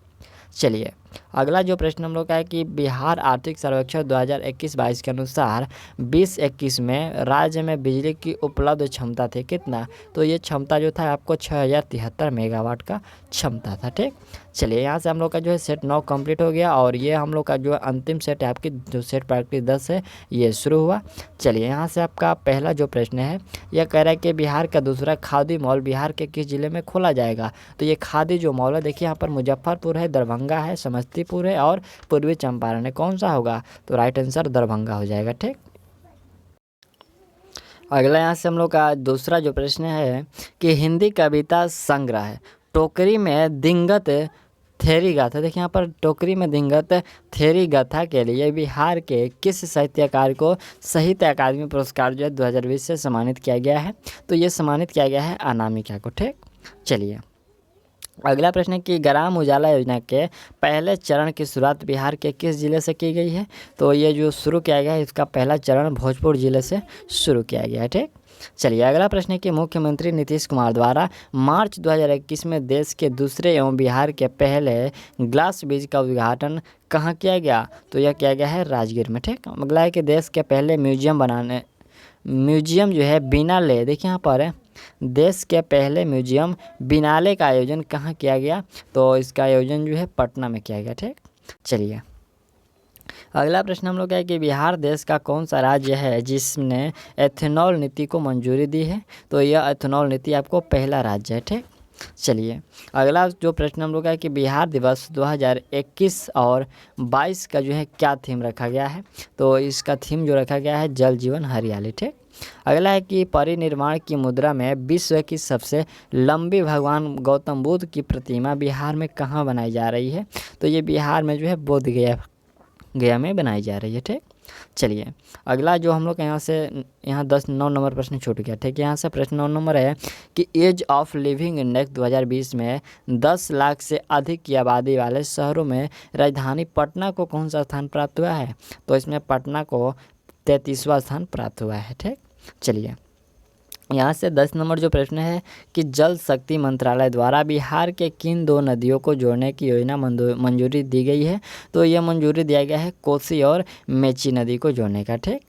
चलिए अगला जो प्रश्न हम लोग का है कि बिहार आर्थिक सर्वेक्षण 2021-22 के अनुसार 2021 में राज्य में बिजली की उपलब्ध क्षमता थी कितना? तो ये क्षमता जो था आपको 6073 मेगावाट का क्षमता था। ठीक, चलिए यहाँ से हम लोग का जो है सेट 9 कंप्लीट हो गया और ये हम लोग का जो अंतिम सेट है आपकी जो सेट प्रैक्टिस 10 है ये शुरू हुआ। चलिए यहाँ से आपका पहला जो प्रश्न है यह कह रहा है कि बिहार का दूसरा खादी मॉल बिहार के किस जिले में खोला जाएगा? तो ये खादी जो मॉल है देखिए यहाँ पर मुजफ्फरपुर है, दरभंगा है, समस्तीपुर है और पूर्वी चंपारण है। कौन सा होगा? तो राइट आंसर दरभंगा हो जाएगा। ठीक, अगला यहाँ से हम लोग का दूसरा जो प्रश्न है कि हिंदी कविता संग्रह टोकरी में दिंगत थेरी गाथा, देखिए यहाँ पर टोकरी में दिंगत थेरी गाथा के लिए बिहार के किस साहित्यकार को साहित्य अकादमी पुरस्कार जो है 2020 से सम्मानित किया गया है? तो ये सम्मानित किया गया है अनामिका को। ठीक, चलिए अगला प्रश्न है कि ग्राम उजाला योजना के पहले चरण की शुरुआत बिहार के किस जिले से की गई है? तो ये जो शुरू किया गया है इसका पहला चरण भोजपुर जिले से शुरू किया गया है। ठीक, चलिए अगला प्रश्न है कि मुख्यमंत्री नीतीश कुमार द्वारा मार्च 2021 में देश के दूसरे एवं बिहार के पहले ग्लास ब्रिज का उद्घाटन कहाँ किया गया? तो यह किया गया है राजगीर में। ठीक, अगला है कि देश के पहले म्यूजियम जो है बिनाले, देखिए यहाँ पर है देश के पहले म्यूजियम बिनाले का आयोजन कहाँ किया गया? तो इसका आयोजन जो है पटना में किया गया। ठीक, चलिए अगला प्रश्न हम लोग का है कि बिहार देश का कौन सा राज्य है जिसने एथेनॉल नीति को मंजूरी दी है? तो यह एथेनॉल नीति आपको पहला राज्य है। ठीक, चलिए अगला जो प्रश्न हम लोग का है कि बिहार दिवस 2021 और 22 का जो है क्या थीम रखा गया है? तो इसका थीम जो रखा गया है जल जीवन हरियाली। ठीक, अगला है कि परिनिर्माण की मुद्रा में विश्व की सबसे लंबी भगवान गौतम बुद्ध की प्रतिमा बिहार में कहाँ बनाई जा रही है? तो ये बिहार में जो है बोध गया में बनाई जा रही है। ठीक, चलिए अगला जो हम लोग यहाँ से यहाँ 9 नंबर प्रश्न छूट गया। ठीक है, यहाँ से प्रश्न 9 नंबर है कि एज ऑफ लिविंग इंडेक्स 2020 में 10 लाख से अधिक की आबादी वाले शहरों में राजधानी पटना को कौन सा स्थान प्राप्त हुआ है? तो इसमें पटना को 33वां स्थान प्राप्त हुआ है। ठीक, चलिए यहाँ से 10 नंबर जो प्रश्न है कि जल शक्ति मंत्रालय द्वारा बिहार के किन 2 नदियों को जोड़ने की योजना मंजूरी दी गई है? तो यह मंजूरी दिया गया है कोसी और मेची नदी को जोड़ने का। ठीक,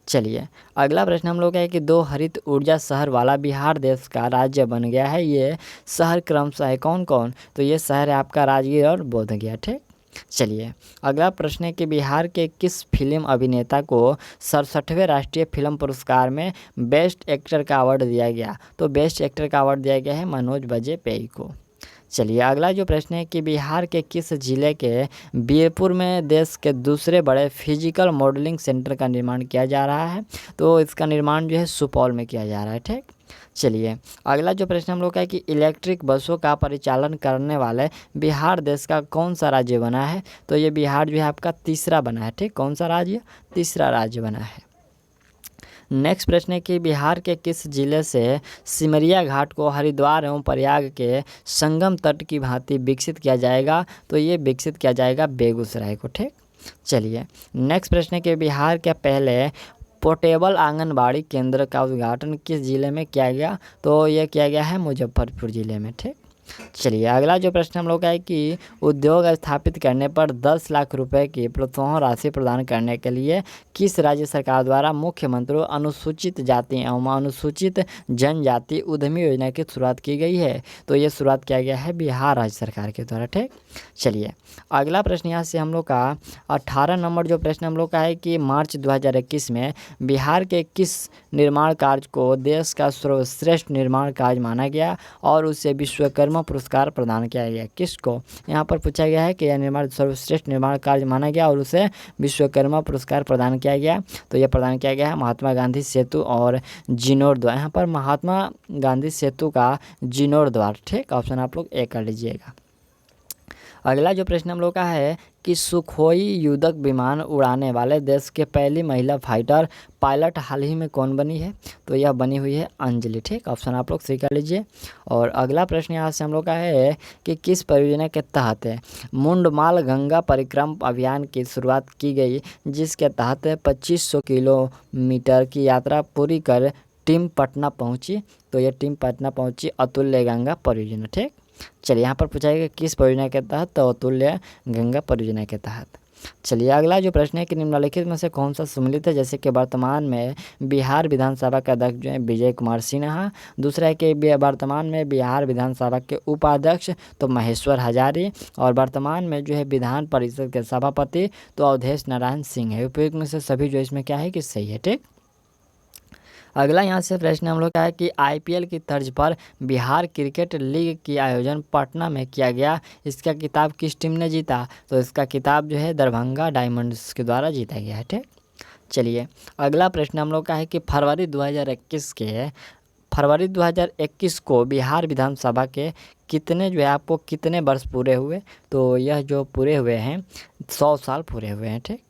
चलिए अगला प्रश्न हम लोग का है कि 2 हरित ऊर्जा शहर वाला बिहार देश का राज्य बन गया है। ये शहर क्रमशः है कौन कौन? तो ये शहर है आपका राजगीर और बोधगया। ठीक, चलिए अगला प्रश्न है कि बिहार के किस फिल्म अभिनेता को 67वें राष्ट्रीय फिल्म पुरस्कार में बेस्ट एक्टर का अवार्ड दिया गया? तो बेस्ट एक्टर का अवार्ड दिया गया है मनोज बाजपेयी को। चलिए अगला जो प्रश्न है कि बिहार के किस जिले के बीरपुर में देश के दूसरे बड़े फिजिकल मॉडलिंग सेंटर का निर्माण किया जा रहा है? तो इसका निर्माण जो है सुपौल में किया जा रहा है। ठीक, चलिए अगला जो प्रश्न हम लोग का है कि इलेक्ट्रिक बसों का परिचालन करने वाले बिहार देश का कौन सा राज्य बना है? तो ये बिहार जो है आपका तीसरा बना है। ठीक, कौन सा राज्य? तीसरा राज्य बना है। नेक्स्ट प्रश्न है कि बिहार के किस जिले से सिमरिया घाट को हरिद्वार एवं प्रयाग के संगम तट की भांति विकसित किया जाएगा? तो ये विकसित किया जाएगा बेगूसराय को। ठीक, चलिए नेक्स्ट प्रश्न है कि बिहार के पहले पोर्टेबल आंगनबाड़ी केंद्र का उद्घाटन किस जिले में किया गया? तो यह किया गया है मुजफ्फरपुर जिले में। ठीक, चलिए अगला जो प्रश्न हम लोग का है कि उद्योग स्थापित करने पर 10 लाख रुपए की प्रोत्साहन राशि प्रदान करने के लिए किस राज्य सरकार द्वारा मुख्यमंत्री अनुसूचित जाति एवं अनुसूचित जनजाति उद्यमी योजना की शुरुआत की गई है? तो ये शुरुआत किया गया है बिहार राज्य सरकार के द्वारा। ठीक, चलिए अगला प्रश्न यहाँ से हम लोग का 18 नंबर जो प्रश्न हम लोग का है कि मार्च 2021 में बिहार के किस निर्माण कार्य को देश का सर्वश्रेष्ठ निर्माण कार्य माना गया और उसे विश्वकर्मा पुरस्कार प्रदान किया गया? किसको? यहाँ पर पूछा गया है कि यह निर्माण सर्वश्रेष्ठ निर्माण कार्य माना गया और उसे विश्वकर्मा पुरस्कार प्रदान किया गया। तो यह प्रदान किया गया है महात्मा गांधी सेतु और जिनोर द्वार। यहाँ पर महात्मा गांधी सेतु का जिनोर द्वार। ठीक, ऑप्शन आप लोग ए कर लीजिएगा। अगला जो प्रश्न हम लोग का है कि सुखोई युद्धक विमान उड़ाने वाले देश के पहली महिला फाइटर पायलट हाल ही में कौन बनी है? तो यह बनी हुई है अंजलि। ठीक, ऑप्शन आप लोग स्वीकार लीजिए। और अगला प्रश्न यहाँ से हम लोग का है कि किस परियोजना के तहत मुंडमाल गंगा परिक्रमा अभियान की शुरुआत की गई, जिसके तहत 2500 किलोमीटर की यात्रा पूरी कर टीम पटना पहुंची? तो यह टीम पटना पहुंची अतुल्य गंगा परियोजना। ठीक, चलिए यहाँ पर पूछा गया किस परियोजना के तहत? तो अतुल्य गंगा परियोजना के तहत। चलिए अगला जो प्रश्न है कि निम्नलिखित में से कौन सा सम्मिलित है? जैसे कि वर्तमान में बिहार विधानसभा का अध्यक्ष जो है विजय कुमार सिन्हा, दूसरा है कि वर्तमान में बिहार विधानसभा के उपाध्यक्ष तो महेश्वर हजारी, और वर्तमान में जो है विधान परिषद के सभापति तो अवधेश नारायण सिंह है। उपयुक्त में से सभी जो इसमें क्या है कि सही है। ठीक, अगला यहाँ से प्रश्न हम लोग का है कि आईपीएल की तर्ज पर बिहार क्रिकेट लीग की आयोजन पटना में किया गया, इसका खिताब किस टीम ने जीता? तो इसका खिताब जो है दरभंगा डायमंड्स के द्वारा जीता गया है। ठीक, चलिए अगला प्रश्न हम लोग का है कि फरवरी 2021 को बिहार विधानसभा के कितने जो है आपको कितने वर्ष पूरे हुए? तो यह जो पूरे हुए हैं 100 साल पूरे हुए हैं। ठीक,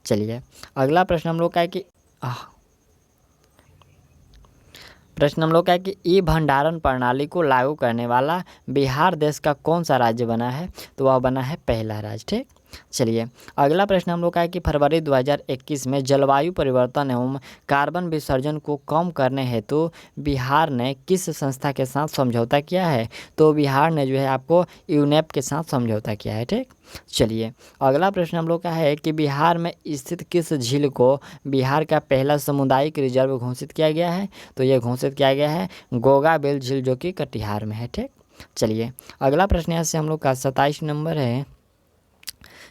चलिए अगला प्रश्न हम लोग का है कि ई भंडारण प्रणाली को लागू करने वाला बिहार देश का कौन सा राज्य बना है? तो वह बना है पहला राज्य। ठीक, चलिए अगला प्रश्न हम लोग का है कि फरवरी 2021 में जलवायु परिवर्तन एवं कार्बन विसर्जन को कम करने हेतु बिहार ने किस संस्था के साथ समझौता किया है? तो बिहार ने जो है आपको यूनेप के साथ समझौता किया है। ठीक, चलिए अगला प्रश्न हम लोग का है कि बिहार में स्थित किस झील को बिहार का पहला सामुदायिक रिजर्व घोषित किया गया है? तो यह घोषित किया गया है गोगाबेल झील, जो कि कटिहार में है। ठीक, चलिए अगला प्रश्न यहाँ से हम लोग का 27 नंबर है।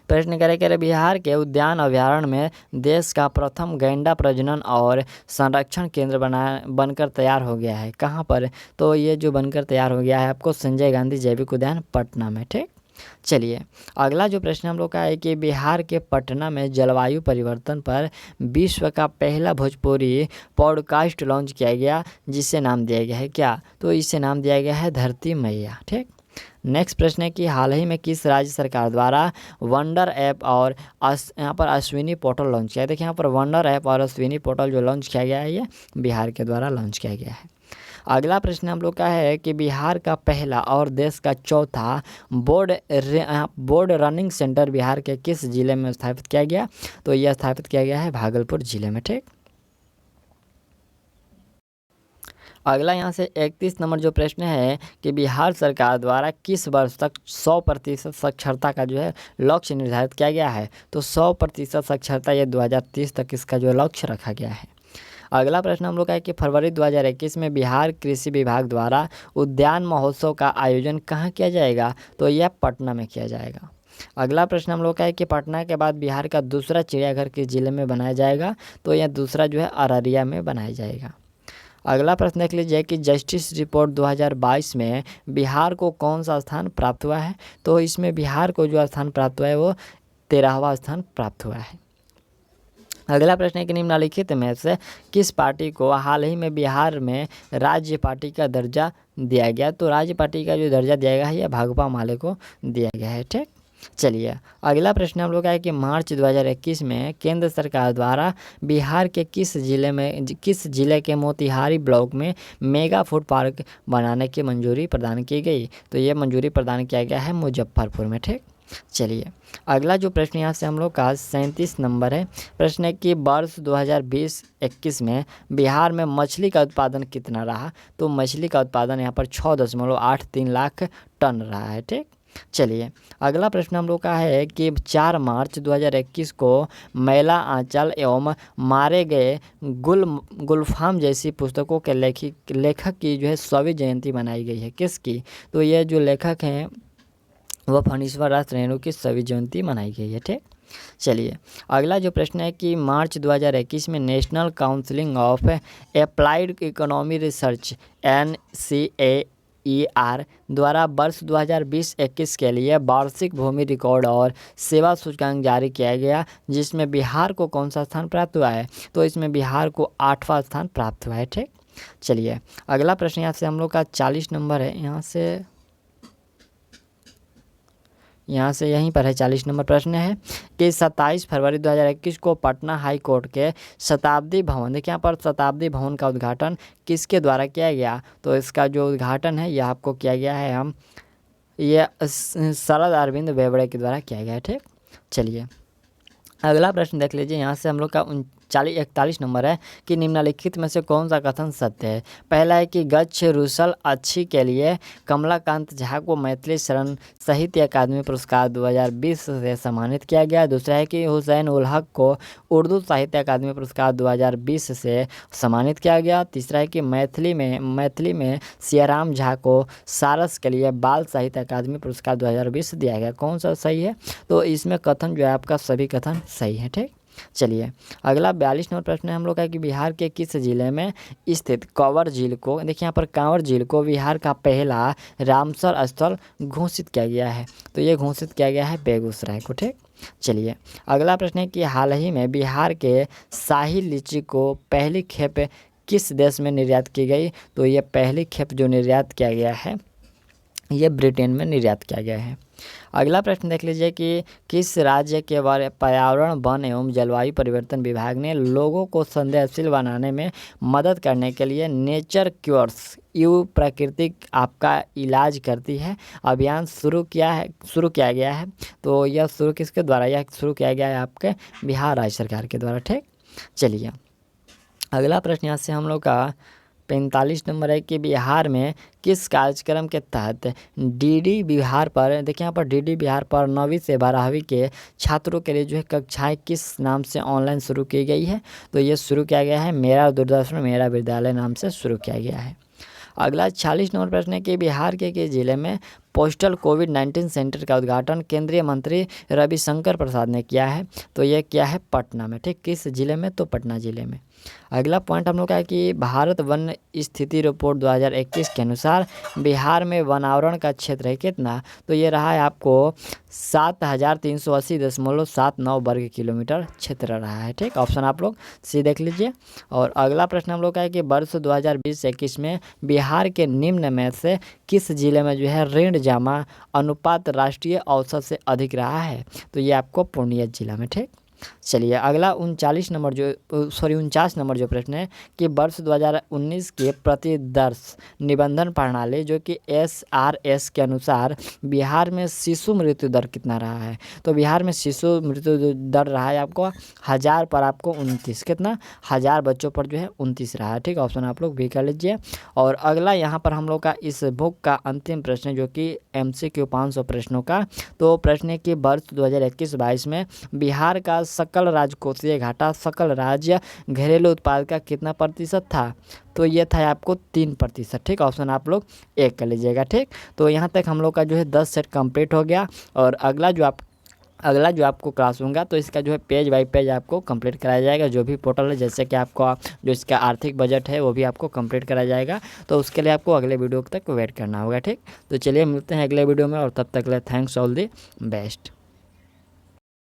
प्रश्न करें बिहार के उद्यान अभयारण्य में देश का प्रथम गैंडा प्रजनन और संरक्षण केंद्र बनकर तैयार हो गया है। कहाँ पर? तो ये जो बनकर तैयार हो गया है आपको संजय गांधी जैविक उद्यान पटना में। ठीक, चलिए अगला जो प्रश्न हम लोग का है कि बिहार के पटना में जलवायु परिवर्तन पर विश्व का पहला भोजपुरी पॉडकास्ट लॉन्च किया गया, जिसे नाम दिया गया है क्या? तो इसे नाम दिया गया है धरती मैया। ठीक, नेक्स्ट प्रश्न है कि हाल ही में किस राज्य सरकार द्वारा वंडर ऐप और यहाँ पर अश्विनी पोर्टल लॉन्च किया है? देखिए यहाँ पर वंडर ऐप और अश्विनी पोर्टल जो लॉन्च किया गया है ये बिहार के द्वारा लॉन्च किया गया है। अगला प्रश्न हम लोग का है कि बिहार का पहला और देश का चौथा बोर्ड रनिंग सेंटर बिहार के किस जिले में स्थापित किया गया? तो यह स्थापित किया गया है भागलपुर जिले में। ठीक, अगला यहाँ से 31 नंबर जो प्रश्न है कि बिहार सरकार द्वारा किस वर्ष तक 100% साक्षरता का जो है लक्ष्य निर्धारित किया गया है? तो 100% साक्षरता ये 2030 तक इसका जो लक्ष्य रखा गया है। अगला प्रश्न हम लोग का है कि फरवरी 2021 में बिहार कृषि विभाग द्वारा उद्यान महोत्सव का आयोजन कहाँ किया जाएगा? तो यह पटना में किया जाएगा। अगला प्रश्न हम लोग का है कि पटना के बाद बिहार का दूसरा चिड़ियाघर किस जिले में बनाया जाएगा? तो यह दूसरा जो है अररिया में बनाया जाएगा। अगला प्रश्न देख लीजिए कि जस्टिस रिपोर्ट 2022 में बिहार को कौन सा स्थान प्राप्त हुआ है? तो इसमें बिहार को जो स्थान प्राप्त हुआ है वो 13वां स्थान प्राप्त हुआ है। अगला प्रश्न है कि निम्नलिखित में से किस पार्टी को हाल ही में बिहार में राज्य पार्टी का दर्जा दिया गया? तो राज्य पार्टी का जो दर्जा दिया गया है यह भाकपा माले को दिया गया है। ठीक, चलिए अगला प्रश्न हम लोग का है कि मार्च 2021 में केंद्र सरकार द्वारा बिहार के किस जिले के मोतिहारी ब्लॉक में मेगा फूड पार्क बनाने की मंजूरी प्रदान की गई? तो ये मंजूरी प्रदान किया गया है मुजफ्फरपुर में। ठीक, चलिए अगला जो प्रश्न यहाँ से हम लोग का 37 नंबर है। प्रश्न है कि वर्ष 2020-21 में बिहार में मछली का उत्पादन कितना रहा? तो मछली का उत्पादन यहाँ पर 6.83 लाख टन रहा है। ठीक, चलिए अगला प्रश्न हम लोग का है कि 4 मार्च 2021 को मैला आंचल एवं मारे गए गुलफाम जैसी पुस्तकों के लेखक की जो है 100वीं जयंती मनाई गई है। किसकी? तो ये जो लेखक हैं वह फणीश्वर दास रेणु की 100वीं जयंती मनाई गई है। ठीक, चलिए अगला जो प्रश्न है कि मार्च 2021 में national council of applied economy research NCAER द्वारा वर्ष 2020-21 के लिए वार्षिक भूमि रिकॉर्ड और सेवा सूचकांक जारी किया गया, जिसमें बिहार को कौन सा स्थान प्राप्त हुआ है? तो इसमें बिहार को 8वां स्थान प्राप्त हुआ है। ठीक, चलिए अगला प्रश्न यहाँ से हम लोग का 40 नंबर है। यहाँ से यहाँ से यहीं पर है 40 नंबर प्रश्न है कि 27 फरवरी 2021 को पटना हाई कोर्ट के शताब्दी भवन, देखिए यहाँ पर शताब्दी भवन का उद्घाटन किसके द्वारा किया गया? तो इसका जो उद्घाटन है यह आपको किया गया है ये शरद अरविंद बेवड़े के द्वारा किया गया है। ठीक, चलिए अगला प्रश्न देख लीजिए। यहाँ से हम लोग का 41 नंबर है कि निम्नलिखित में से कौन सा कथन सत्य है? पहला है कि गच्छ रूसल अच्छी के लिए कमलाकांत झा को मैथिली शरण साहित्य अकादमी पुरस्कार 2020 से सम्मानित किया गया। दूसरा है कि हुसैन उल हक को उर्दू साहित्य अकादमी पुरस्कार 2020 से सम्मानित किया गया। तीसरा है कि मैथिली में सियाराम झा को सारस के लिए बाल साहित्य अकादमी पुरस्कार 2020 दिया गया। कौन सा सही है? तो इसमें कथन जो है आपका सभी कथन सही है। ठीक, चलिए अगला 42 नंबर प्रश्न है हम लोग का कि बिहार के किस जिले में स्थित कांवर झील को, देखिए यहाँ पर कांवर झील को बिहार का पहला रामसर स्थल घोषित किया गया है? तो ये घोषित किया गया है बेगूसराय को। ठीक, चलिए अगला प्रश्न है कि हाल ही में बिहार के शाही लीची को पहली खेप किस देश में निर्यात की गई? तो ये पहली खेप जो निर्यात किया गया है ये ब्रिटेन में निर्यात किया गया है। अगला प्रश्न देख लीजिए कि किस राज्य के पर्यावरण वन एवं जलवायु परिवर्तन विभाग ने लोगों को संवेदनशील बनाने में मदद करने के लिए नेचर क्योर्स यू प्राकृतिक आपका इलाज करती है अभियान शुरू किया गया है? तो यह शुरू किसके द्वारा? यह शुरू किया गया है आपके बिहार राज्य सरकार के द्वारा। ठीक, चलिए अगला प्रश्न यहाँ से हम लोग का 45 नंबर है कि बिहार में किस कार्यक्रम के तहत डीडी बिहार पर, देखिए यहाँ पर डीडी बिहार पर 9वीं से 12वीं के छात्रों के लिए जो है कक्षाएं किस नाम से ऑनलाइन शुरू की गई है? तो ये शुरू किया गया है मेरा दूरदर्शन मेरा विद्यालय नाम से शुरू किया गया है। अगला 46 नंबर प्रश्न है कि बिहार के किस जिले में पोस्टल कोविड-19 सेंटर का उद्घाटन केंद्रीय मंत्री रविशंकर प्रसाद ने किया है? तो ये किया है पटना में। ठीक, किस जिले में? तो पटना जिले में। अगला पॉइंट हम लोग का है कि भारत वन स्थिति रिपोर्ट 2021 के अनुसार बिहार में वनावरण का क्षेत्र है कितना? तो ये रहा है आपको 7380.79 वर्ग किलोमीटर क्षेत्र रहा है। ठीक, ऑप्शन आप लोग सी देख लीजिए। और अगला प्रश्न हम लोग का है कि वर्ष 2020-21 में बिहार के निम्न में से किस जिले में जो है ऋण जमा अनुपात राष्ट्रीय औसत से अधिक रहा है? तो ये आपको पूर्णिया जिला में। ठीक, चलिए अगला 49 नंबर जो प्रश्न है कि वर्ष 2019 के प्रतिदर्श निबंधन प्रणाली जो कि SRS के अनुसार बिहार में शिशु मृत्यु दर कितना रहा है? तो बिहार में शिशु मृत्यु दर रहा है आपको 1000 पर आपको 29, कितना 1000 बच्चों पर जो है 29 रहा है। ठीक, ऑप्शन आप लोग भी कर लीजिए। और अगला यहाँ पर हम लोग का इस बुक का अंतिम प्रश्न जो कि MCQ 500 प्रश्नों का, तो प्रश्न है कि वर्ष 2021-22 में बिहार का सकल राजकोषीय घाटा सकल राज्य घरेलू उत्पाद का कितना प्रतिशत था? तो ये था आपको 3%। ठीक, ऑप्शन आप लोग एक कर लीजिएगा। ठीक, तो यहाँ तक हम लोग का जो है 10 सेट कंप्लीट हो गया। और अगला जो आपको क्लास होगा तो इसका जो है पेज बाय पेज आपको कंप्लीट कराया जाएगा। जो भी पोर्टल है जैसे कि आपको जो इसका आर्थिक बजट है वो भी आपको कंप्लीट कराया जाएगा। तो उसके लिए आपको अगले वीडियो तक वेट करना होगा। ठीक, तो चलिए मिलते हैं अगले वीडियो में और तब तक के लिए थैंक्स ऑल द बेस्ट।